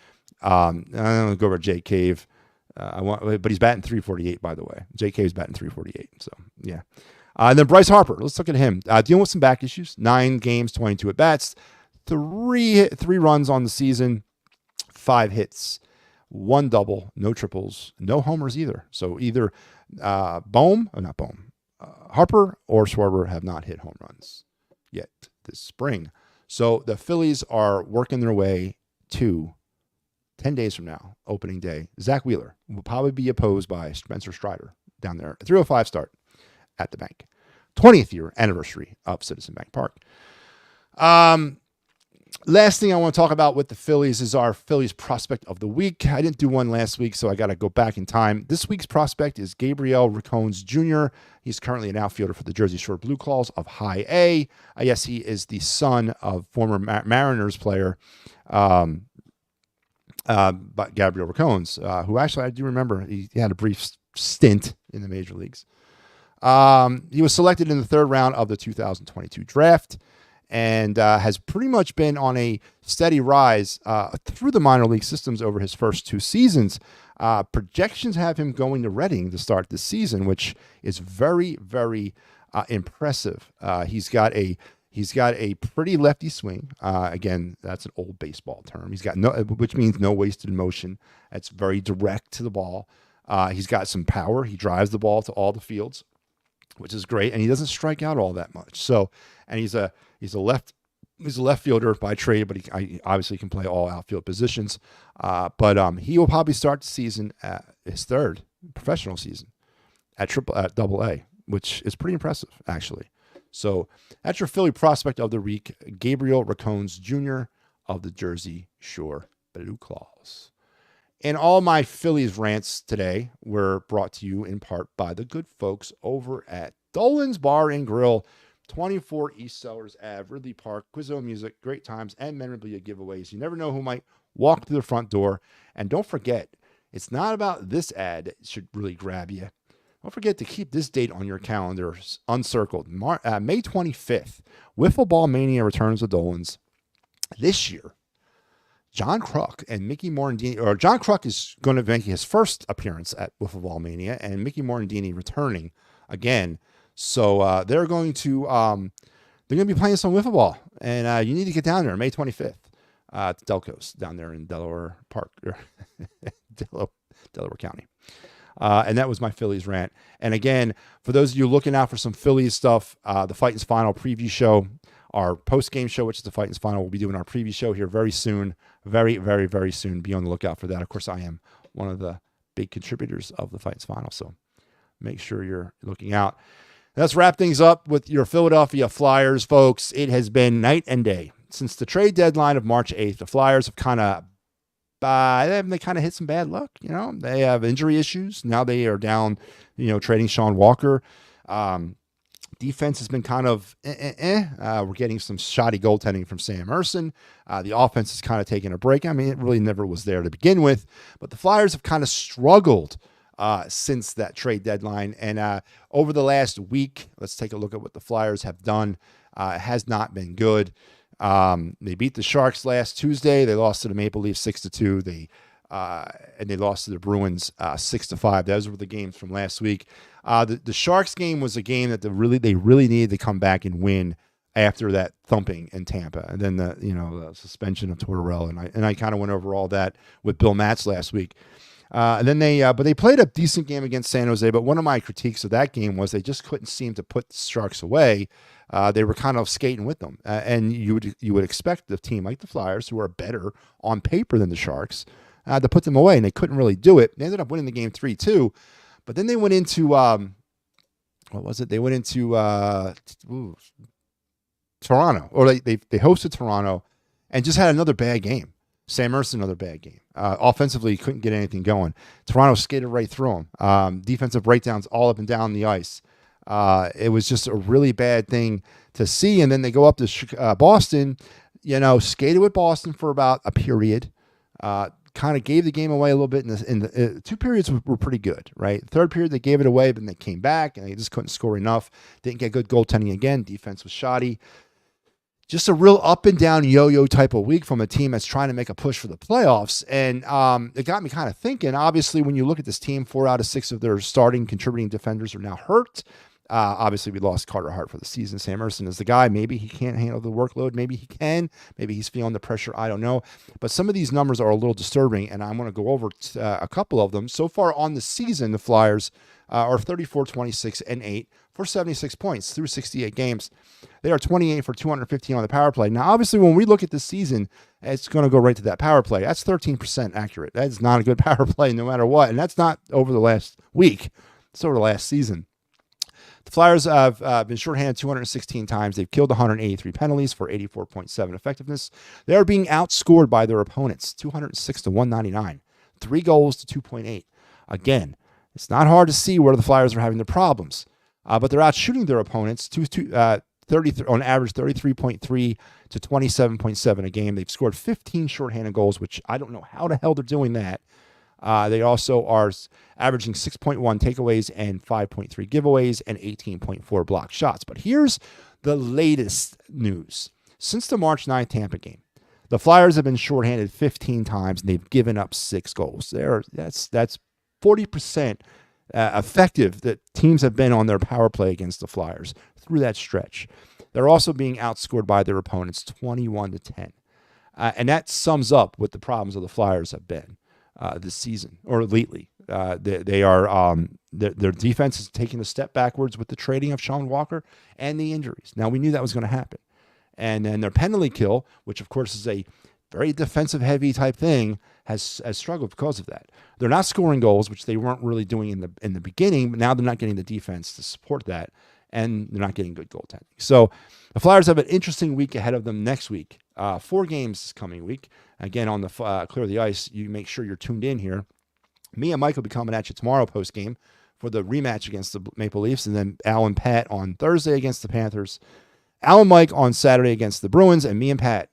S1: I'm going to go over Jake Cave. But he's batting .348, by the way. Jake Cave's batting .348. So, yeah. And then Bryce Harper. Let's look at him. Dealing with some back issues. 9 games, 22 at-bats. 3 runs on the season. 5 hits. 1 double. No triples. No homers either. So either Harper or Schwarber have not hit home runs yet this spring. So the Phillies are working their way to 10 days from now, opening day. Zach Wheeler will probably be opposed by Spencer Strider down there. 3:05 start at the bank. 20th year anniversary of Citizen Bank Park. Last thing I want to talk about with the Phillies is our Phillies prospect of the week. I didn't do one last week, so I got to go back in time. This week's prospect is Gabriel Racones Jr. He's currently an outfielder for the Jersey Shore Blue Claws of High A. Yes, he is the son of former Mariners player but Gabriel Racones, who actually I do remember he had a brief stint in the major leagues. He was selected in the 3rd round of the 2022 draft and has pretty much been on a steady rise through the minor league systems over his first 2 seasons. Projections have him going to Reading to start this season, which is very, very impressive. He's got a pretty lefty swing. Again, that's an old baseball term. He's got which means no wasted motion. It's very direct to the ball. He's got some power. He drives the ball to all the fields, which is great. And he doesn't strike out all that much. So, and he's a left fielder by trade, but he obviously can play all outfield positions. But he will probably start the season his 3rd professional season at Double-A, which is pretty impressive, actually. So that's your Philly prospect of the week, Gabriel Racones Jr. of the Jersey Shore Blue Claws. And all my Phillies rants today were brought to you in part by the good folks over at Dolan's Bar and Grill, 24 East Sellers Ave, Ridley Park, Quizzo Music, great times, and memorabilia giveaways. You never know who might walk through the front door. And don't forget, it's not about this ad that should really grab you. Don't forget to keep this date on your calendar uncircled. May 25th, Wiffle Ball Mania returns to Dolan's. This year, John Kruk and Mickey Morandini, or John Kruk is going to make his first appearance at Wiffle Ball Mania, and Mickey Morandini returning again. So they're going to be playing some wiffle ball, and you need to get down there May 25th. to Delco's down there in Delaware Park, or Delaware County. And that was my Phillies rant. And again, for those of you looking out for some Phillies stuff, the Fightins Final preview show, our post-game show, which is the Fightins Final, we'll be doing our preview show here very soon. Very, very, very soon. Be on the lookout for that. Of course, I am one of the big contributors of the Fightins Final, so make sure you're looking out. Let's wrap things up with your Philadelphia Flyers, folks. It has been night and day. Since the trade deadline of March 8th, the Flyers have kind of hit some bad luck. They have injury issues. Now they are down, trading Sean Walker. Defense has been kind of We're getting some shoddy goaltending from Sam Ersson. The offense has kind of taken a break. I mean, it really never was there to begin with, but the Flyers have kind of struggled since that trade deadline. And over the last week, let's take a look at what the Flyers have done. It has not been good. They beat the Sharks last Tuesday. They lost to the Maple Leafs 6-2. And they lost to the Bruins 6-5. Those were the games from last week. The Sharks game was a game that they really needed to come back and win after that thumping in Tampa, and then the suspension of Tortorella, and I kind of went over all that with Bill Matz last week. And then they played a decent game against San Jose, but one of my critiques of that game was they just couldn't seem to put the Sharks away. They were kind of skating with them, and you would expect the team like the Flyers, who are better on paper than the Sharks, to put them away, and they couldn't really do it. They ended up winning the game 3-2, but then they went into what was it? They went into Toronto, or they hosted Toronto, and just had another bad game. Sam Ersson, another bad game. Offensively, couldn't get anything going. Toronto skated right through them. Defensive breakdowns all up and down the ice. It was just a really bad thing to see. And then they go up to Boston, skated with Boston for about a period. Kind of gave the game away a little bit. In the 2 periods were pretty good, right? Third period, they gave it away, but then they came back and they just couldn't score enough. Didn't get good goaltending again. Defense was shoddy. Just a real up and down yo-yo type of week from a team that's trying to make a push for the playoffs. And it got me kind of thinking, obviously, when you look at this team, 4 out of 6 of their starting contributing defenders are now hurt. Obviously, we lost Carter Hart for the season. Sam Ersson is the guy. Maybe he can't handle the workload. Maybe he can. Maybe he's feeling the pressure. I don't know. But some of these numbers are a little disturbing, and I'm going to go over a couple of them. So far on the season, the Flyers are 34-26-8 for 76 points through 68 games. They are 28 for 215 on the power play. Now, obviously, when we look at this season, it's going to go right to that power play. That's 13% accurate. That is not a good power play no matter what, and that's not over the last week. It's over the last season. The Flyers have been shorthanded 216 times. They've killed 183 penalties for 84.7 effectiveness. They are being outscored by their opponents, 206-199, 3 goals to 2.8. Again, it's not hard to see where the Flyers are having their problems, but they're out shooting their opponents 30 on average 33.3 to 27.7 a game. They've scored 15 shorthanded goals, which I don't know how the hell they're doing that. They also are averaging 6.1 takeaways and 5.3 giveaways and 18.4 blocked shots. But here's the latest news. Since the March 9th Tampa game, the Flyers have been shorthanded 15 times, and they've given up 6 goals. That's 40% effective that teams have been on their power play against the Flyers through that stretch. They're also being outscored by their opponents 21-10. And that sums up what the problems of the Flyers have been this season or lately. They are their defense is taking a step backwards with the trading of Sean Walker and the injuries. Now, we knew that was going to happen. And then their penalty kill, which of course is a very defensive heavy type thing, has struggled because of that. They're not scoring goals, which they weren't really doing in the beginning, but now they're not getting the defense to support that, and they're not getting good goaltending. So the Flyers have an interesting week ahead of them next week. 4 games this coming week. Again, on the Clear the Ice, you make sure you're tuned in here. Me and Mike will be coming at you tomorrow post-game for the rematch against the Maple Leafs, and then Al and Pat on Thursday against the Panthers. Al and Mike on Saturday against the Bruins, and me and Pat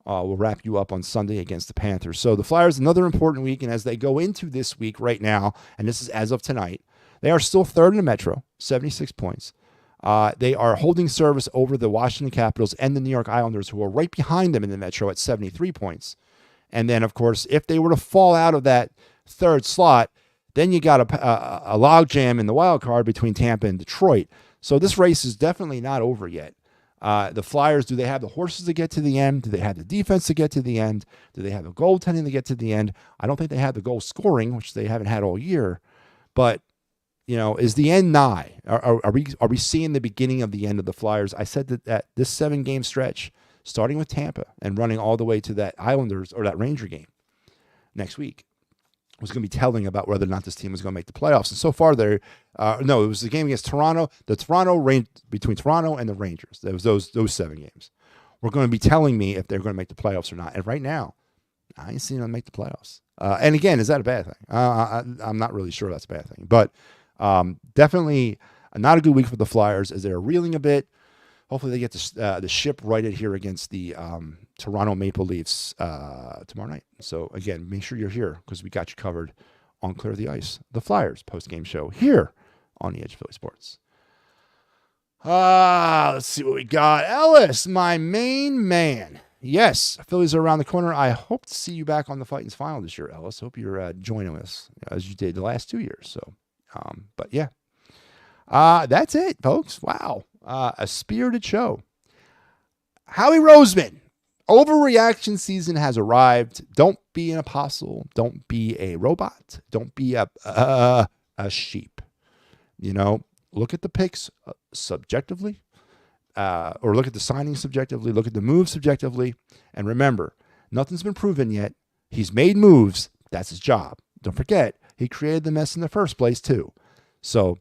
S1: will wrap you up on Sunday against the Panthers. So the Flyers, another important week, and as they go into this week right now, and this is as of tonight, they are still third in the Metro, 76 points. They are holding service over the Washington Capitals and the New York Islanders, who are right behind them in the Metro at 73 points. And then, of course, if they were to fall out of that third slot, then you got a logjam in the wild card between Tampa and Detroit. So this race is definitely not over yet. The Flyers, do they have the horses to get to the end? Do they have the defense to get to the end? Do they have the goaltending to get to the end? I don't think they have the goal scoring, which they haven't had all year. But, is the end nigh? Are we seeing the beginning of the end of the Flyers? I said that this 7-game stretch, starting with Tampa and running all the way to that Islanders or that Ranger game next week, was going to be telling about whether or not this team was going to make the playoffs. And so far, it was the game against Toronto, between Toronto and the Rangers. There was those 7 games. We're going to be telling me if they're going to make the playoffs or not. And right now, I ain't seen them make the playoffs. And again, is that a bad thing? I'm not really sure that's a bad thing. But definitely not a good week for the Flyers as they're reeling a bit. Hopefully they get the ship righted here against the Toronto Maple Leafs tomorrow night. So, again, make sure you're here because we got you covered on Clear the Ice, the Flyers post-game show here on the Edge of Philly Sports. Let's see what we got. Ellis, my main man. Yes, Phillies are around the corner. I hope to see you back on the Fightins final this year, Ellis. Hope you're joining us as you did the last 2 years. So, but yeah. That's it, folks. Wow. A spirited show. Howie Roseman. Overreaction season has arrived. Don't be an apostle. Don't be a robot. Don't be a sheep. Look at the picks subjectively, or look at the signings subjectively. Look at the moves subjectively. And remember, nothing's been proven yet. He's made moves. That's his job. Don't forget, he created the mess in the first place, too. So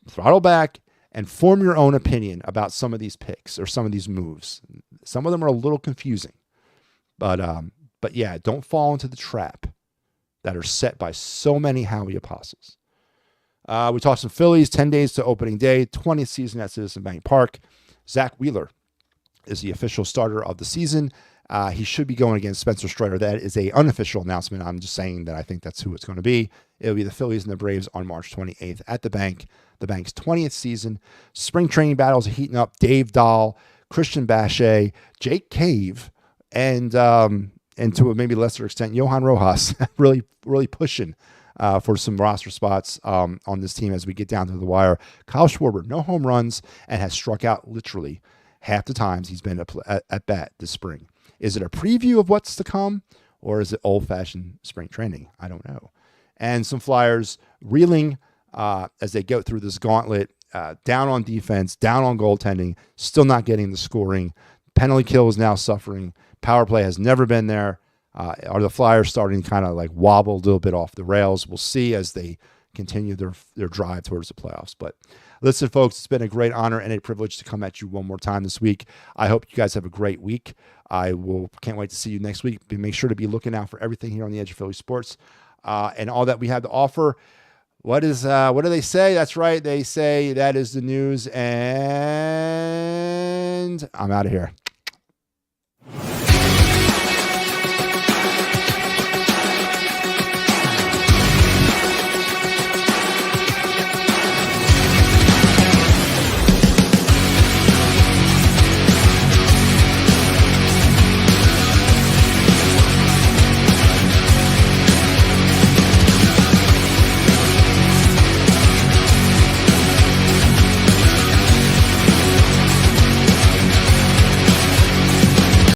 S1: throttle back and form your own opinion about some of these picks or some of these moves. Some of them are a little confusing, but yeah, don't fall into the trap that are set by so many Howie apostles. We talked some Phillies, 10 days to opening day, 20th season at Citizen Bank Park. Zach Wheeler is the official starter of the season. He should be going against Spencer Strider. That is an unofficial announcement. I'm just saying that I think that's who it's going to be. It'll be the Phillies and the Braves on March 28th at the Bank. The Bank's 20th season. Spring training battles are heating up. Dave Dahl, Christian Bachet, Jake Cave, and to a maybe lesser extent, Johan Rojas really, really pushing for some roster spots on this team as we get down to the wire. Kyle Schwarber, no home runs, and has struck out literally half the times he's been at bat this spring. Is it a preview of what's to come, or is it old-fashioned spring training? I don't know. And some Flyers reeling as they go through this gauntlet, down on defense, down on goaltending, still not getting the scoring. Penalty kill is now suffering. Power play has never been there. Are the Flyers starting to kind of like wobble a little bit off the rails? We'll see as they continue their drive towards the playoffs. But listen, folks, it's been a great honor and a privilege to come at you one more time this week. I hope you guys have a great week. Can't wait to see you next week. Make sure to be looking out for everything here on the Edge of Philly Sports and all that we have to offer. What do they say? That's right. They say that is the news, and I'm out of here.